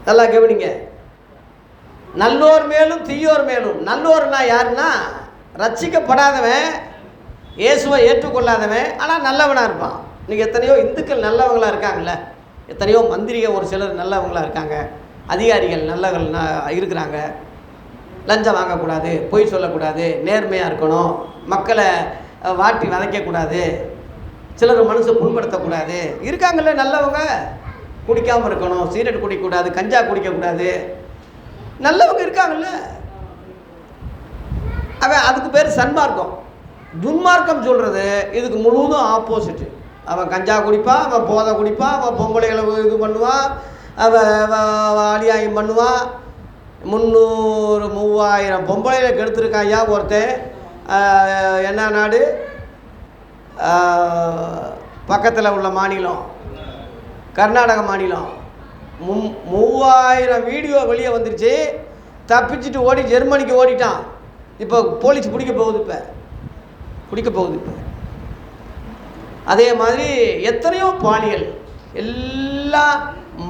நல்லா கவனிங்க. நல்லோர் மேலும் தீயோர் மேலும். நல்லோர்னா யாருன்னா ரட்சிக்கப்படாதவன், இயேசுவை ஏற்றுக்கொள்ளாதவன், ஆனால் நல்லவனாக இருப்பான். இன்றைக்கி எத்தனையோ இந்துக்கள் நல்லவங்களாக இருக்காங்கல்ல, எத்தனையோ மந்திரிகள் ஒரு சிலர் நல்லவங்களாக இருக்காங்க, அதிகாரிகள் நல்லவர்கள் இருக்கிறாங்க. லஞ்சம் வாங்கக்கூடாது, பொய் சொல்லக்கூடாது, நேர்மையாக இருக்கணும், மக்களை வாட்டி வதைக்கக்கூடாது, சிலர் மனசை புண்படுத்தக்கூடாது, இருக்காங்கல்ல நல்லவங்க. குடிக்காமல் இருக்கணும், சிகரெட் குடிக்கக்கூடாது, கஞ்சா குடிக்கக்கூடாது, நல்லவங்க இருக்காங்கல்ல. அவன் அதுக்கு பேர் சன்மார்க்கம். துன்மார்க்கம் சொல்கிறது இதுக்கு முழுவதும் ஆப்போசிட்டு. அவன் கஞ்சா குடிப்பான், அவன் போதை குடிப்பான், அவன் பொம்பளைகளை இது பண்ணுவான், அவன் அநியாயம் பண்ணுவான். 300-3000 பொம்பளைகளை கெடுத்துருக்கான். ஐயா ஒருத்தன் என்ன நாடு, பக்கத்தில் உள்ள மாநிலம் கர்நாடக மாநிலம். 3000 வீடியோ வெளியே வந்துருச்சு. தப்பிச்சுட்டு ஓடி ஜெர்மனிக்கு ஓடிட்டான். இப்போ போலீஸ் பிடிக்க போகுது. அதே மாதிரி எத்தனையோ பாலியல் எல்லாம்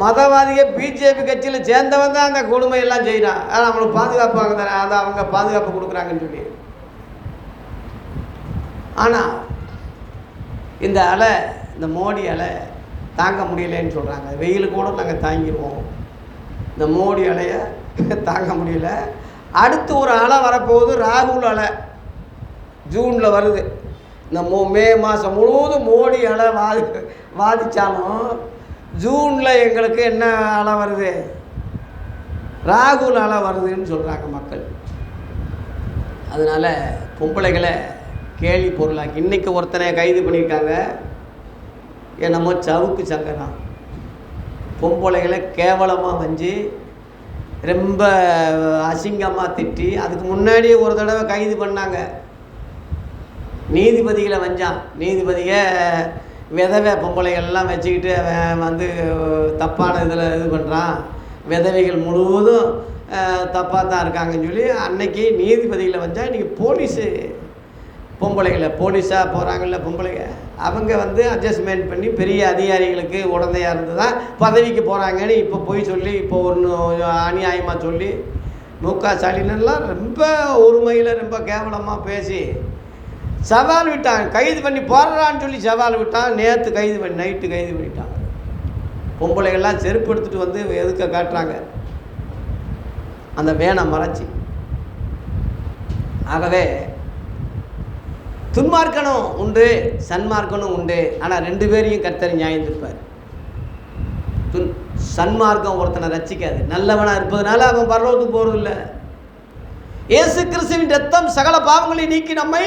மதவாதிகள் பிஜேபி கட்சியில் சேர்ந்தவன் தான் அந்த கொடுமையெல்லாம் செய்கிறான். ஆனால் அவங்களுக்கு பாதுகாப்பு வாங்க தானே, அதை அவங்க பாதுகாப்பு கொடுக்குறாங்கன்னு சொல்லி. ஆனால் இந்த அலை, இந்த மோடி அலை தாங்க முடியலன்னு சொல்கிறாங்க. வெயில் கூட நாங்கள் தாங்கிடுவோம், இந்த மோடி அலையை தாங்க முடியல. அடுத்து ஒரு அலை வரப்போகுது, ராகுல் அலை. ஜூனில் வருது. இந்த மே மாதம் முழுவதும் மோடி அலை வாதிச்சாலும் ஜூனில் எங்களுக்கு என்ன அலை வருது? ராகுல் அலை வருதுன்னு சொல்கிறாங்க மக்கள். அதனால் பொம்பளைகளை கேலி பொருளாக்கி இன்றைக்கி ஒருத்தனை கைது பண்ணியிருக்காங்க. என்னமோ சவுக்கு சங்கரம். பொம்பளைகளை கேவலமாக வஞ்சி ரொம்ப அசிங்கமாக திட்டி, அதுக்கு முன்னாடியே ஒரு தடவை கைது பண்ணாங்க. நீதிபதிகளை வஞ்சான். நீதிபதியை விதவை பொம்பளைகள்லாம் வச்சுக்கிட்டு அவன் வந்து தப்பான இதில் இது பண்ணுறான், விதவைகள் முழுவதும் தப்பாக தான் இருக்காங்கன்னு சொல்லி அன்னைக்கு நீதிபதிகளை வஞ்சான். இன்றைக்கி போலீஸு பொம்பளைகளை போலீஸாக போகிறாங்கல்ல பொம்பளைங்க, அவங்க வந்து அட்ஜஸ்ட்மெண்ட் பண்ணி பெரிய அதிகாரிகளுக்கு உடந்தையாக இருந்து தான் பதவிக்கு போகிறாங்கன்னு இப்போ போய் சொல்லி, இப்போ ஒன்று அநியாயமாக சொல்லி மு க ஸ்டாலினெல்லாம் ரொம்ப ஒருமையில் ரொம்ப கேவலமாக பேசி சவால் விட்டான், கைது பண்ணி போடுறான்னு சொல்லி சவால் விட்டான். நேற்று கைது பண்ணி நைட்டு கைது பண்ணிட்டான். பொம்பளைகள்லாம் செருப்பு எடுத்துகிட்டு வந்து எதுக்க காட்டுறாங்க, அந்த வேனை மறைச்சி. ஆகவே துன்மார்க்கனும் உண்டு, சன்மார்க்கனும் உண்டு. ஆனால் 2 பேரையும் கர்த்தர் நியாயம் தீர்ப்பார். சன்மார்க்கம் ஒருத்தனை ரட்சிக்காது. நல்லவனாக இருப்பதனால அவன் பரலோகத்துக்கு போகிறதில்ல. இயேசு கிறிஸ்துவின் ரத்தம் சகல பாவங்களை நீக்கி நம்மை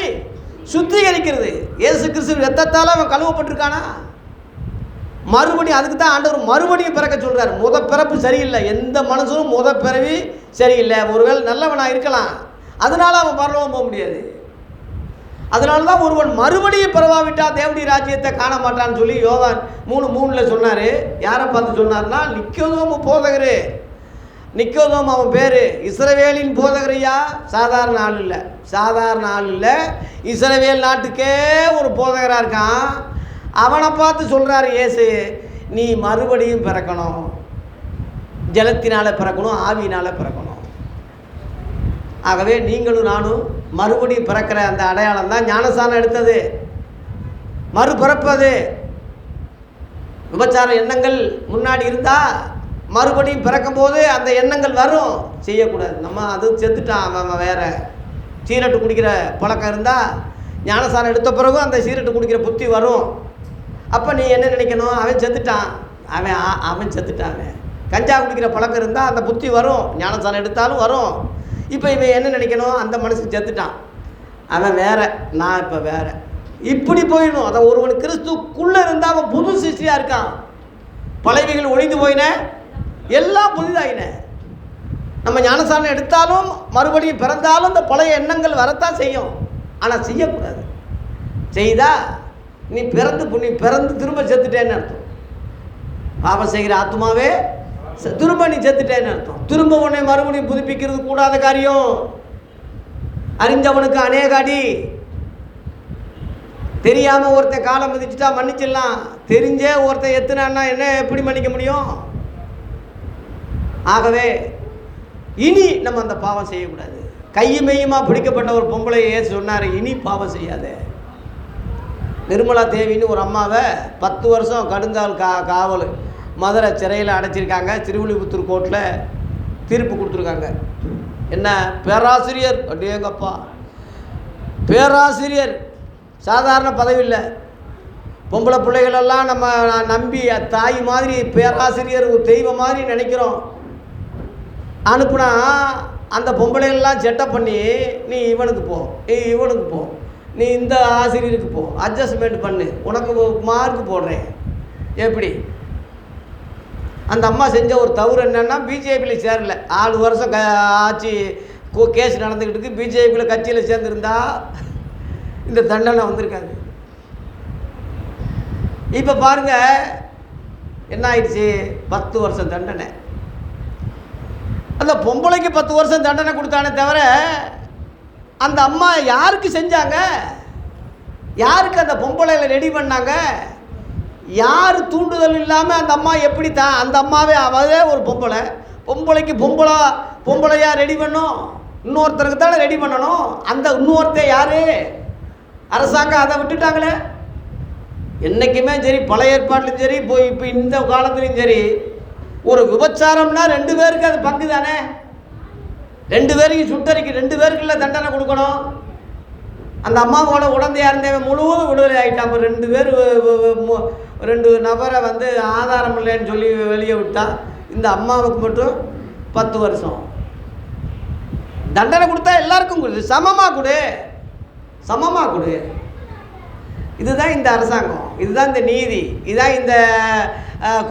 சுத்திகரிக்கிறது. இயேசு கிறிஸ்துவின் ரத்தத்தால் அவன் கழுவப்பட்டிருக்கானா? மறுபடியும் அதுக்கு தான் ஆண்டவர் மறுபடியும் பிறக்க சொல்கிறார். பிறப்பு சரியில்லை, எந்த மனுஷனும் பிறவி சரியில்லை. ஒருவேளை நல்லவனாக இருக்கலாம், அதனால அவன் பரலோகம் போக முடியாது. அதனால தான் ஒருவன் மறுபடியும் பிறவாவிட்டால் தேவனுடைய ராஜ்யத்தை காண மாட்டான்னு சொல்லி யோவான் 3:3 சொன்னார். யாரை பார்த்து சொன்னார்னா, நிக்கோதேமு போதகர். நிக்கோதேமு அவன் பேர். இஸ்ரவேலின் போதகரையா, சாதாரண ஆள் இல்லை, சாதாரண ஆள் இல்லை. இஸ்ரவேல் நாட்டுக்கே ஒரு போதகராக இருக்கான். அவனை பார்த்து சொல்கிறார் இயேசு, நீ மறுபடியும் பிறக்கணும், ஜலத்தினால் பிறக்கணும், ஆவியினால் பிறக்கணும். ஆகவே நீங்களும் நானும் மறுபடியும் பிறக்கிற அந்த அடையாளம் தான் ஞானஸ்நானம் எடுத்தது, மறுபிறப்பது. விபச்சார எண்ணங்கள் முன்னாடி இருந்தால் மறுபடியும் பிறக்கும்போது அந்த எண்ணங்கள் வரும், செய்யக்கூடாது. நம்ம அது செத்துட்டான், அவன் வேற சீரட்டு குடிக்கிற பழக்கம் இருந்தால் ஞானஸ்நானம் எடுத்த பிறகும் அந்த சீரட்டு குடிக்கிற புத்தி வரும். அப்போ நீ என்ன நினைக்கணும், அவன் செத்துட்டான், அவன் செத்துட்டான். கஞ்சா குடிக்கிற பழக்கம் இருந்தால் அந்த புத்தி வரும், ஞானஸ்நானம் எடுத்தாலும் வரும். இப்போ இவன் என்ன நினைக்கணும், அந்த மனுஷன் செத்துட்டான், அவன் வேற, நான் இப்போ வேற, இப்படி போயிடணும். அதை ஒருவன் கிறிஸ்துக்குள்ளே இருந்தால் அவன் புது சிருஷ்டியாக இருக்கான். பழையவைகள் ஒழிந்து போயின, எல்லாம் புதிதாயின. நம்ம ஞானஸ்நானம் எடுத்தாலும் மறுபடியும் பிறந்தாலும் இந்த பழைய எண்ணங்கள் வரத்தான் செய்யும். ஆனால் செய்யக்கூடாது. செய்தா நீ பிறந்து திரும்ப செத்துட்டேன்னு அர்த்தம். பாவம் செய்கிற ஆத்மாவே திரும்ப நீ செத்துட்டேன்னு அர்த்தம். திரும்ப உன்னை மறுபடியும் புதுப்பிக்கிறது கூடாத காரியம். அறிஞ்சவனுக்கு அநேக அடி. தெரியாமல் ஒருத்தன் காலம் மிதிச்சுட்டா மன்னிச்சிடலாம், தெரிஞ்சே ஒருத்தன் எத்துனான்னா என்ன எப்படி மன்னிக்க முடியும்? ஆகவே இனி நம்ம அந்த பாவம் செய்யக்கூடாது. கையும் மெய்யுமா பிடிக்கப்பட்ட ஒரு பொம்பளை ஏசு சொன்னார், இனி பாவம் செய்யாத. நிர்மலா தேவின்னு ஒரு அம்மாவை 10 வருஷம் கடுங்கால் காவல் மதுரை சிறையில் அடைச்சிருக்காங்க. திருவில்லிபுத்தூர் கோர்ட்டில் தீர்ப்பு கொடுத்துருக்காங்க. என்ன பேராசிரியர், அப்படியேங்கப்பா, பேராசிரியர் சாதாரண பதவி இல்லை. பொம்பளை பிள்ளைகளெல்லாம் நம்ம நம்பி தாய் மாதிரி, பேராசிரியர் ஒரு தெய்வம் மாதிரி நினைக்கிறோம். அனுப்புனா அந்த பொம்பளைகள்லாம் செட்டப் பண்ணி, நீ இவனுக்கு போ, நீ இவனுக்கு போ, நீ இந்த ஆசிரியருக்கு போ, அட்ஜஸ்ட்மெண்ட் பண்ணு, உனக்கு மார்க் போடுறேன். எப்படி? அந்த அம்மா செஞ்ச ஒரு தவறு என்னென்னா, பிஜேபியில் சேரல. 4 வருஷம் ஆட்சி கேஸ் நடந்துக்கிட்டு இருக்கு. பிஜேபியில் கட்சியில் சேர்ந்துருந்தா இந்த தண்டனை வந்திருக்காது. இப்போ பாருங்கள் என்ன ஆயிடுச்சு, 10 வருஷம் தண்டனை. அந்த பொம்பளைக்கு 10 வருஷம் தண்டனை கொடுத்தானே தவிர, அந்த அம்மா யாருக்கு செஞ்சாங்க? யாருக்கு அந்த பொம்பளையில் ரெடி பண்ணாங்க? யார் தூண்டுதல் இல்லாமல் அந்த அம்மா எப்படி தான், அந்த அம்மாவே அவளே ஒரு பொம்பளைக்கு பொம்பளையாக ரெடி பண்ணும்? இன்னொருத்தருக்கு தானே ரெடி பண்ணணும். அந்த இன்னொருத்தர் யார்? அரசாங்கம். அதை விட்டுட்டாங்களே. என்றைக்குமே சரி, பழைய ஏற்பாட்டிலும் சரி, இப்போ இந்த காலத்துலேயும் சரி, ஒரு விபச்சாரம்னா 2 பேருக்கு அது பங்கு தானே. 2 பேருக்கு சுட்டறிக்கை, 2 பேருக்குள்ள தண்டனை கொடுக்கணும். அந்த அம்மாவோட உடந்தையாக இருந்தவன் முழுவதும் விடுதலை ஆகிட்டான். இப்போ 2 பேர் 2 நபரை வந்து ஆதாரம் இல்லைன்னு சொல்லி வெளியே விட்டா, இந்த அம்மாவுக்கு மட்டும் 10 வருஷம் தண்டனை கொடுத்தா எல்லாருக்கும் கொடு, சமமாக கொடு, சமமாக கொடு. இதுதான் இந்த அரசாங்கம், இதுதான் இந்த நீதி, இதுதான் இந்த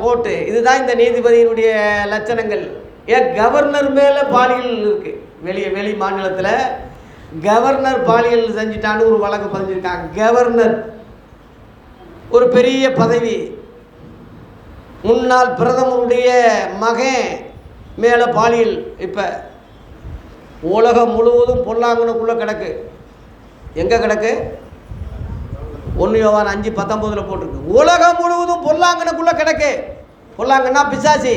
கோர்ட்டு, இதுதான் இந்த நீதிபதியினுடைய லட்சணங்கள். ஏன் கவர்னர் மேலே பாலியல் இருக்குது. வெளி மாநிலத்தில் கவர்னர் பாலியல் செஞ்சிட்டான்னு ஒரு வழக்கு பதிஞ்சிருக்காங்க. கவர்னர் ஒரு பெரிய பதவி. முன்னாள் பிரதமருடைய மகன் மேலே பாலியல். இப்போ உலகம் முழுவதும் பொல்லாங்கனுக்குள்ளே கிடக்கு. எங்கே கிடக்கு? 1 யோவான் 5:19 போட்டிருக்கு. உலகம் முழுவதும் பொல்லாங்கனுக்குள்ளே கிடக்கு. பொல்லாங்கன்னா பிசாசி.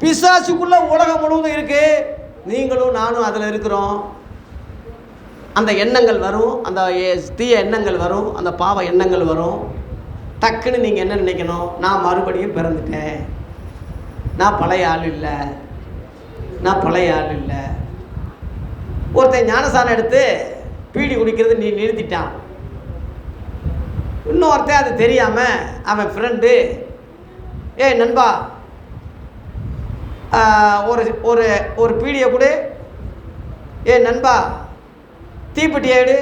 பிசாசுக்குள்ளே உலகம் முழுவதும் இருக்குது. நீங்களும் நானும் அதில் இருக்கிறோம். அந்த எண்ணங்கள் வரும், அந்த தீய எண்ணங்கள் வரும், அந்த பாவ எண்ணங்கள் வரும். டக்குன்னு நீங்கள் என்ன நினைக்கணும்? நான் மறுபடியும் பிறந்துட்டேன், நான் பழைய ஆள் இல்லை, நான் பழைய ஆள் இல்லை. ஒருத்தன் ஞானசானம் எடுத்து பீடி குடிக்கிறது நீ நிறுத்திட்டான். இன்னொருத்தன் அது தெரியாமல் அவன் ஃப்ரெண்டு, ஏய் நண்பா ஒரு ஒரு ஒரு பீடியை கொடு, ஏ நண்பா தீப்பெட்டி ஆயிடு.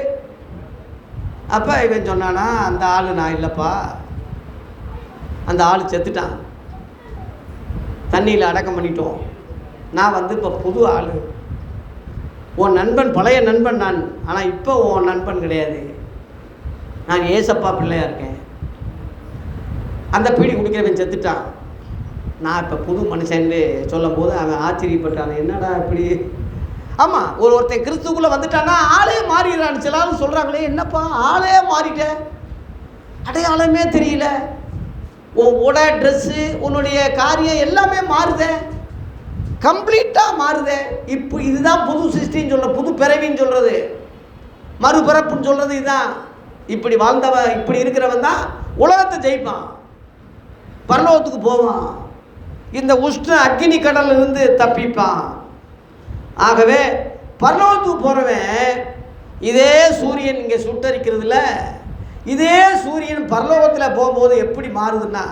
அப்போ இவன் சொன்னானா, அந்த ஆள் நான் இல்லைப்பா, அந்த ஆள் செத்துட்டான், தண்ணியில் அடக்கம் பண்ணிட்டோம், நான் இப்போ புது ஆள். உன் நண்பன் பழைய நண்பன் நான், ஆனால் இப்போ உன் நண்பன் கிடையாது, நான் ஏசப்பா பிள்ளையாக இருக்கேன். அந்த பீடி குடிக்கிறவன் செத்துட்டான், நான் இப்போ புது மனுஷன்னு சொல்லும் போது அவன் ஆச்சரியப்பட்டான், என்னடா இப்படி. ஆமாம், ஒருத்தன் கிறிஸ்துக்குள்ளே வந்துட்டான்னா ஆளே மாறிடுறான்னு சிலாலும் சொல்கிறாங்களே, என்னப்பா ஆளே மாறிட்டேன், அடையாளமே தெரியல, உன் உடை ட்ரெஸ்ஸு உன்னுடைய காரியம் எல்லாமே மாறுதே, கம்ப்ளீட்டாக மாறுதே. இப்போ இதுதான் புது சிருஷ்டின்னு சொல்கிற, புது பிறவின்னு சொல்கிறது, மறுபிறப்புன்னு சொல்கிறது இதுதான். இப்படி வாழ்ந்தவன், இப்படி இருக்கிறவன் தான் உலகத்தை ஜெயிப்பான், பரலோகத்துக்கு போவான், இந்த உஷ்ண அக்னி கடலிலிருந்து தப்பிப்பான். ஆகவே பரலோகத்துக்கு போகிறவன் இதே சூரியன் இங்கே சுட்டரிக்கிறதுல, இதே சூரியன் பரலோகத்தில் போகும்போது எப்படி மாறுதுன்னா,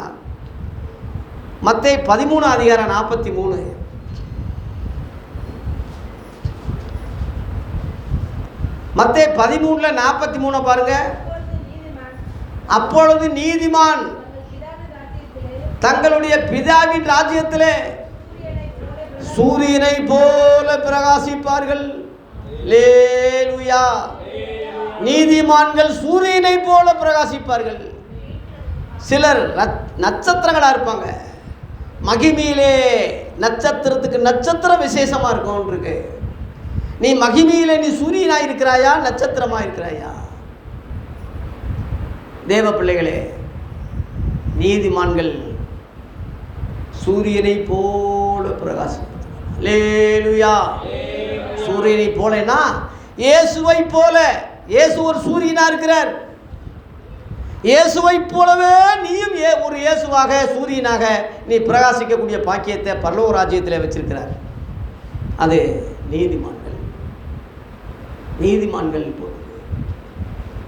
மத்தேயு 13:43, மத்தேயு 13:43 பாருங்க. அப்பொழுது நீதிமான் தங்களுடைய பிதாவின் ராஜ்யத்திலே சூரியனை போல பிரகாசிப்பார்கள். அல்லேலூயா. நீதிமான்கள் சூரியனை போல பிரகாசிப்பார்கள். சிலர் நட்சத்திரங்களா இருப்பாங்க, மகிமையிலே நட்சத்திரத்துக்கு நட்சத்திரம் விசேஷமா இருக்கும் இருக்கு. நீ மகிமையிலே நீ சூரியனா இருக்கிறாயா, நட்சத்திரமா இருக்கிறாயா? தேவ பிள்ளைகளே, நீதிமான்கள் சூரியனை போல பிரகாசிப்பார்கள். அல்லேலூயா. சூரியனை போலனா இயேசுவை போல, இயேசு ஒரு சூரியனா இருக்கிறார், இயேசுவை போலவே நீயும் ஒரு இயேசுவாக சூரியனாக நீ பிரகாசிக்கக்கூடிய பாக்கியத்தை பரலோக ராஜ்யத்தில் வச்சிருக்கிறார். அது நீதிமான்கள். நீதிமான்கள்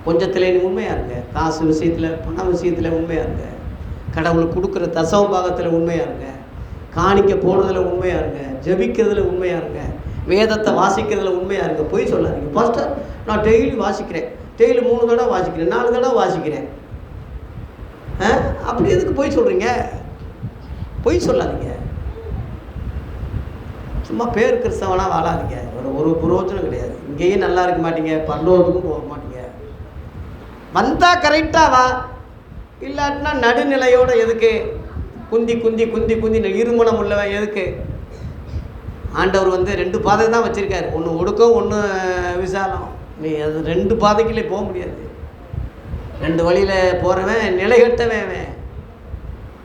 கொஞ்சத்தில் நீ உண்மையாக இருங்க, காசு விஷயத்தில், பண விஷயத்தில் உண்மையாக இருங்க, கடவுளுக்கு கொடுக்குற தசம பாகத்தில் உண்மையாக இருங்க, காணிக்க போடுறதுல உண்மையாக இருங்க, ஜெபிக்கிறதுல உண்மையாக இருங்க, வேதத்தை வாசிக்கிறதுல உண்மையாக இருங்க. போய் சொல்லாதீங்க, பாஸ்டர் நான் டெய்லி வாசிக்கிறேன், டெய்லி 3 தடவை வாசிக்கிறேன், 4 தடவை வாசிக்கிறேன், அப்படி எதுக்கு போய் சொல்கிறீங்க? போய் சொல்லாதீங்க. சும்மா பேர் கிறிஸ்தவனாக வாழாதீங்க, ஒரு பிரயோஜனம் கிடையாது. இங்கேயும் நல்லா இருக்க மாட்டீங்க, பரலோகத்துக்கும் போக மாட்டீங்க. வந்தால் கரெக்டாக வா, இல்லாட்டினா நடுநிலையோடு எதுக்கு? குந்தி குந்தி குந்தி குந்தி இருமணம் உள்ளவன் எதுக்கு? ஆண்டவர் 2 பாதை தான் வச்சுருக்காரு, ஒன்று ஒடுக்கம், ஒன்று விசாலம். நீ அது 2 பாதைக்குள்ளே போக முடியாது. 2 வழியில் போகிறவன் நிலைகட்டவன்.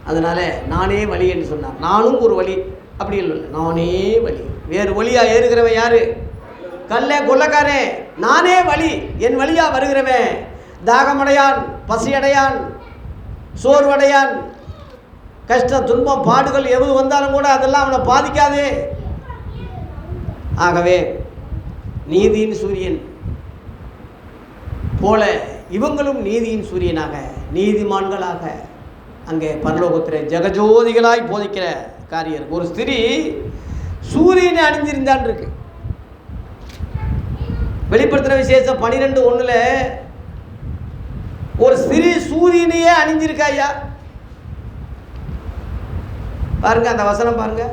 அதனால் நானே வழி என்று சொன்னார். நானும் ஒரு வழி, அப்படி இல்லை, நானே வழி. வேறு வழியாக ஏறுகிறவன் யார்? கல்லே கொள்ளக்காரே. நானே வழி, என் வழியாக வருகிறவன் தாகமடையான், பசியடையான், சோர்வடையான். கஷ்டம், துன்பம், பாடுகள் எது வந்தாலும் கூட அதெல்லாம் அவனை பாதிக்காதே. ஆகவே நீதியின் சூரியன் போல இவங்களும் நீதியின் சூரியனாக, நீதிமான்களாக அங்கே பரலோகத்தில் ஜெகஜோதிகளாய் போதிக்கிற காரியம். ஒரு ஸ்திரீ சூரியனை அணிஞ்சிருந்தான் இருக்கு. வெளிப்படுத்துகிற விசேஷம் 12:1 ஒரு ஸ்திரீ சூரியனையே அணிஞ்சிருக்கா ஐயா. பாருங்க அந்த வசனம் பாருங்க.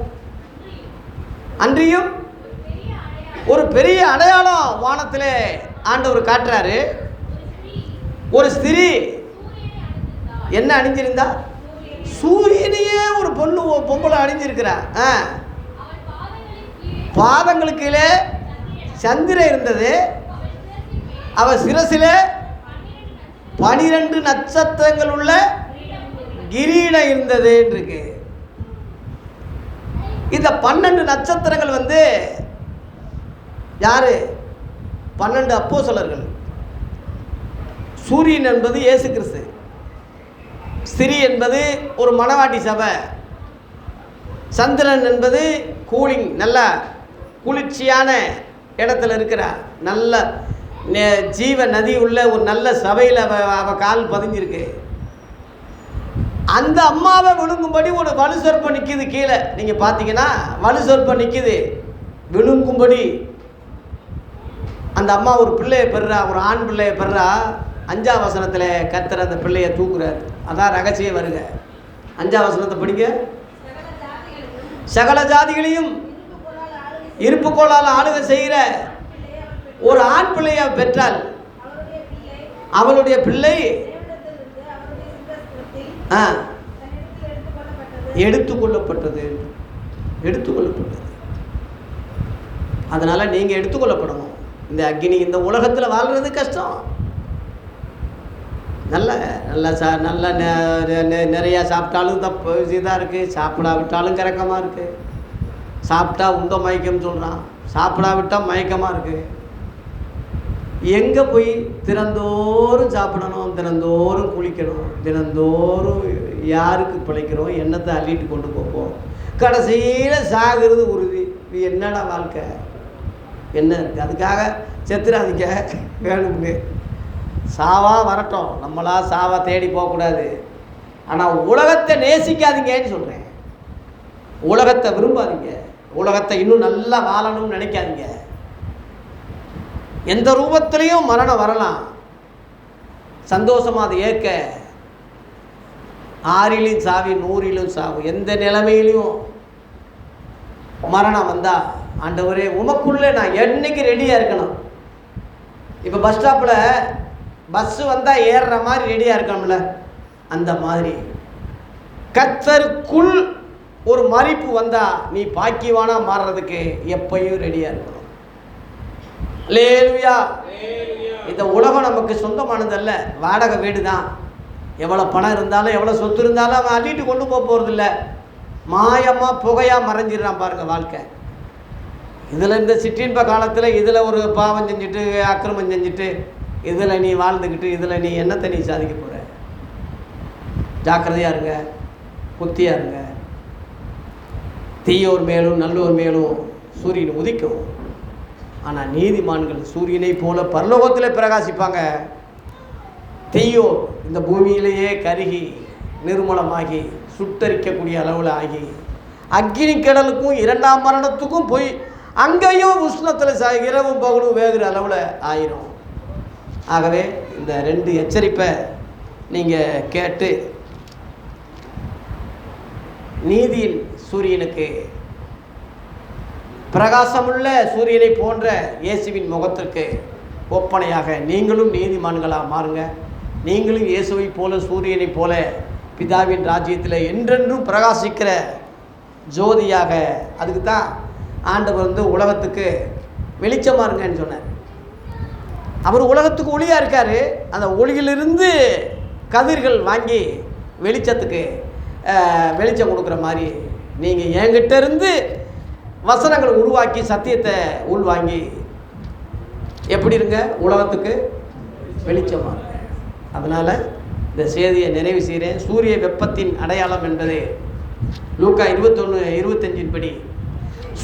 அன்றியும் ஒரு பெரிய அடையாளம் வானத்திலே ஆண்டவர் காட்டுறாரு. ஒரு ஸ்திரீ என்ன அணிஞ்சிருந்தா? சூரியனையே ஒரு பொம்பளை அணிஞ்சிருக்கிறா. பாதங்களுக்கு கீழே சந்திரன் இருந்தது, அவ சிரசிலே 12 நட்சத்திரங்கள் உள்ள கிரீடம் இருந்தது இருக்கு. இந்த 12 நட்சத்திரங்கள் யாரு? 12 அப்போஸ்தலர்கள். சூரியன் என்பது இயேசு கிறிஸ்து, ஸ்திரீ என்பது ஒரு மணவாட்டி சபை, சந்திரன் என்பது கூலிங், நல்ல குளிர்ச்சியான இடத்துல இருக்கிற நல்ல ஜீவ நதி உள்ள ஒரு நல்ல சபையில் அவ கால் பதிஞ்சிருக்கு. அந்த அம்மாவை விழுங்கும்படி ஒரு வலு சொற்பம் நிற்கிது கீழே. நீங்கள் பார்த்தீங்கன்னா வலு சொற்பம் நிற்கிது விழுங்கும்படி. அந்த அம்மா ஒரு பிள்ளையை பெறுறா, ஒரு ஆண் பிள்ளையை பெறுறா. 5ஆம் வசனத்தில் கர்த்தர் அந்த பிள்ளையை தூக்குறார். அதான் ரகசியம் வருக. 5ஆம் வசனத்தை படிங்க. சகல ஜாதிகளையும் இருப்புக்கோளால் ஆளுகை செய்கிற ஒரு ஆண் பிள்ளையை பெற்றால் அவளுடைய பிள்ளை எடுத்துக்கொள்ளப்பட்டது. அதனால நீங்க எடுத்துக்கொள்ளப்படணும். இந்த அக்னி இந்த உலகத்தில் வாழ்றது கஷ்டம். நல்ல நல்ல நிறையா சாப்பிட்டாலும் தப்பு இதாக இருக்குது, சாப்பிடாவிட்டாலும் கறக்கமாக இருக்குது. சாப்பிட்டா உண்ட மயக்கம் சொல்கிறான், சாப்பிடாவிட்டால் மயக்கமாக இருக்குது. எங்கே போய் தினந்தோறும் சாப்பிடணும், தினந்தோறும் குளிக்கணும், தினந்தோறும் யாருக்கு பிழைக்கிறோம், என்னத்தை அள்ளிட்டு கொண்டு போவோம், கடைசியில் சாகிறது உறுதி. இது என்னடா வாழ்க்கை, என்ன இருக்குது? அதுக்காக செத்துறாதீங்க, வேணுங்க. சாவா வரட்டும், நம்மளா சாவா தேடி போகக்கூடாது. ஆனால் உலகத்தை நேசிக்காதீங்கன்னு சொல்கிறேன். உலகத்தை விரும்பாதீங்க, உலகத்தை இன்னும் நல்லா வாழணும்னு நினைக்காதீங்க. எந்த ரூபத்திலையும் மரணம் வரலாம், சந்தோஷமாக அதை ஏற்க. 6லும் சாவி 100லும் சாவு. எந்த நிலைமையிலையும் மரணம் வந்தால் ஆண்டவரே உமக்குள்ளே நான் என்னைக்கு ரெடியாக இருக்கணும். இப்போ பஸ் ஸ்டாப்பில் பஸ்ஸு வந்தால் ஏறுற மாதிரி ரெடியாக இருக்கணும்ல, அந்த மாதிரி கர்த்தருக்குள் ஒரு மறிப்பு வந்தால் நீ பாக்கியவானா மாறுறதுக்கு எப்பயும் ரெடியாக இருக்கணும். அல்லேலூயா. இந்த உலகம் நமக்கு சொந்தமானதல்ல, வாடகை வீடு தான். எவ்வளோ பணம் இருந்தாலும் எவ்வளோ சொத்து இருந்தாலும் அவன் அள்ளிட்டு கொண்டு போக போகிறதில்ல. மாயமாக புகையாக மறைஞ்சிடறான் பாருங்க வாழ்க்கை. இதில் இந்த சிற்றின்ப காலத்தில் இதில் ஒரு பாவம் செஞ்சுட்டு அக்கிரமம் செஞ்சுட்டு இதில் நீ வாழ்ந்துக்கிட்டு இதில் நீ என்னத்தை நீ சாதிக்க போகிற? ஜாக்கிரதையாக இருங்க, புத்தியாக இருங்க. தீயோர் மேலும் நல்லோர் மேலும் சூரியன் உதிக்கும், ஆனால் நீதிமான்கள் சூரியனை போல பரலோகத்தில் பிரகாசிப்பாங்க. தீயோர் இந்த பூமியிலேயே கருகி நிர்மூலமாகி சுட்டரிக்கக்கூடிய அளவில் ஆகி அக்னி கடலுக்கும் 2ஆம் மரணத்துக்கும் போய் அங்கேயும் உஷ்ணத்தில் இரவும் பகலும் வேகிற அளவில் ஆயிரும். ஆகவே இந்த 2 எச்சரிப்பை நீங்கள் கேட்டு நீதியின் சூரியனுக்கு பிரகாசமுள்ள சூரியனை போன்ற இயேசுவின் முகத்திற்கு ஒப்பனையாக நீங்களும் நீதிமான்களாக மாறுங்க. நீங்களும் இயேசுவை போல சூரியனை போல பிதாவின் ராஜ்யத்தில் என்றென்றும் பிரகாசிக்கிற ஜோதியாக. அதுக்கு தான் ஆண்டவர் உலகத்துக்கு வெளிச்சமாக இருங்கன்னு சொன்னார். அவர் உலகத்துக்கு ஒளியாக இருக்கார். அந்த ஒளியிலிருந்து கதிர்கள் வாங்கி வெளிச்சத்துக்கு வெளிச்சம் கொடுக்குற மாதிரி நீங்கள் என்கிட்ட இருந்து வசனங்களை உருவாக்கி சத்தியத்தை உள்வாங்கி எப்படி இருங்க, உலகத்துக்கு வெளிச்சமாக இருங்க. அதனால் இந்த செய்தியை நிறைவு செய்கிறேன். சூரிய வெப்பத்தின் அடையாளம் என்பது லூக்கா 21:25 படி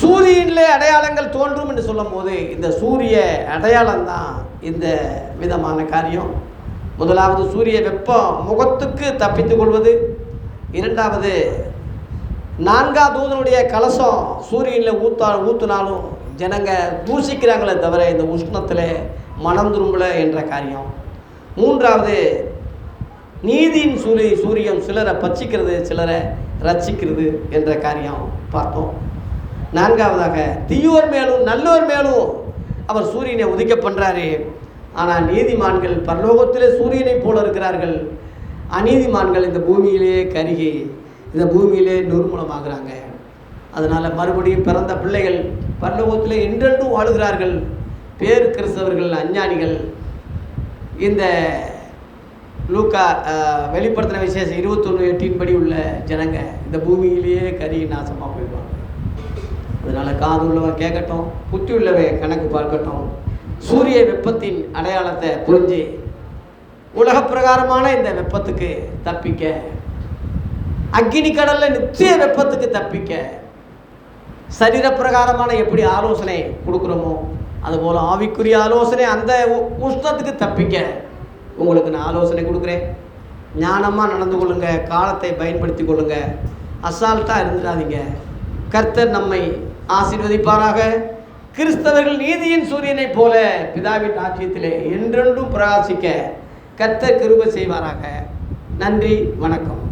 சூரியனிலே அடையாளங்கள் தோன்றும் என்று சொல்லும் போது இந்த சூரிய அடையாளம் தான் இந்த விதமான காரியம். முதலாவது சூரிய வெப்பம் முகத்துக்கு தப்பித்துக் கொள்வது. 2வது 4ஆம் தூதனுடைய கலசம் சூரியனில் ஊற்றினாலும் ஜனங்க தூசிக்கிறாங்களே தவிர இந்த உஷ்ணத்தில் மனம் திரும்பல என்ற காரியம். 3வது நீதியின் சூரியன் சிலரை பச்சிக்கிறது, சிலரை ரட்சிக்கிறது என்ற காரியம் பார்த்தோம். 4வதாக தீயோர் மேலும் நல்லோர் மேலும் அவர் சூரியனை உதிக்க பண்ணுறாரு. ஆனால் நீதிமான்கள் பரலோகத்திலே சூரியனை போல இருக்கிறார்கள். அநீதிமான்கள் இந்த பூமியிலேயே கருகி இந்த பூமியிலே நிர்மூலமாகிறாங்க. அதனால் மறுபடியும் பிறந்த பிள்ளைகள் பரலோகத்திலே என்றென்றும் வாழுகிறார்கள். பேர் கிறிஸ்தவர்கள் அஞ்ஞானிகள் இந்த லூக்கா வெளிப்படுத்தின விசேஷம் 21:8 படி உள்ள ஜனங்க இந்த பூமியிலேயே கருகி நாசமாக போயிடுவாங்க. அதனால் காது உள்ளவன் கேட்கட்டும், புத்தி உள்ளவன் கணக்கு பார்க்கட்டும். சூரிய வெப்பத்தின் அடையாளத்தை புரிஞ்சு உலக பிரகாரமான இந்த வெப்பத்துக்கு தப்பிக்க, அக்கினி கடல்ல நித்திய வெப்பத்துக்கு தப்பிக்க சரீர பிரகாரமான எப்படி ஆலோசனை கொடுக்குறோமோ அதுபோல் ஆவிக்குரிய ஆலோசனை அந்த உஷ்ணத்துக்கு தப்பிக்க உங்களுக்கு நான் ஆலோசனை கொடுக்குறேன். ஞானமாக நடந்து கொள்ளுங்க, காலத்தை பயன்படுத்தி கொள்ளுங்க, அசால்ட்டாக இருந்துடாதீங்க. கர்த்தர் நம்மை ஆசீர்வதிப்பாராக. கிறிஸ்தவர்கள் நீதியின் சூரியனை போல பிதாவின் ராஜ்யத்திலே என்றென்றும் பிரகாசிக்க கர்த்தர் கிருபை செய்வாராக. நன்றி, வணக்கம்.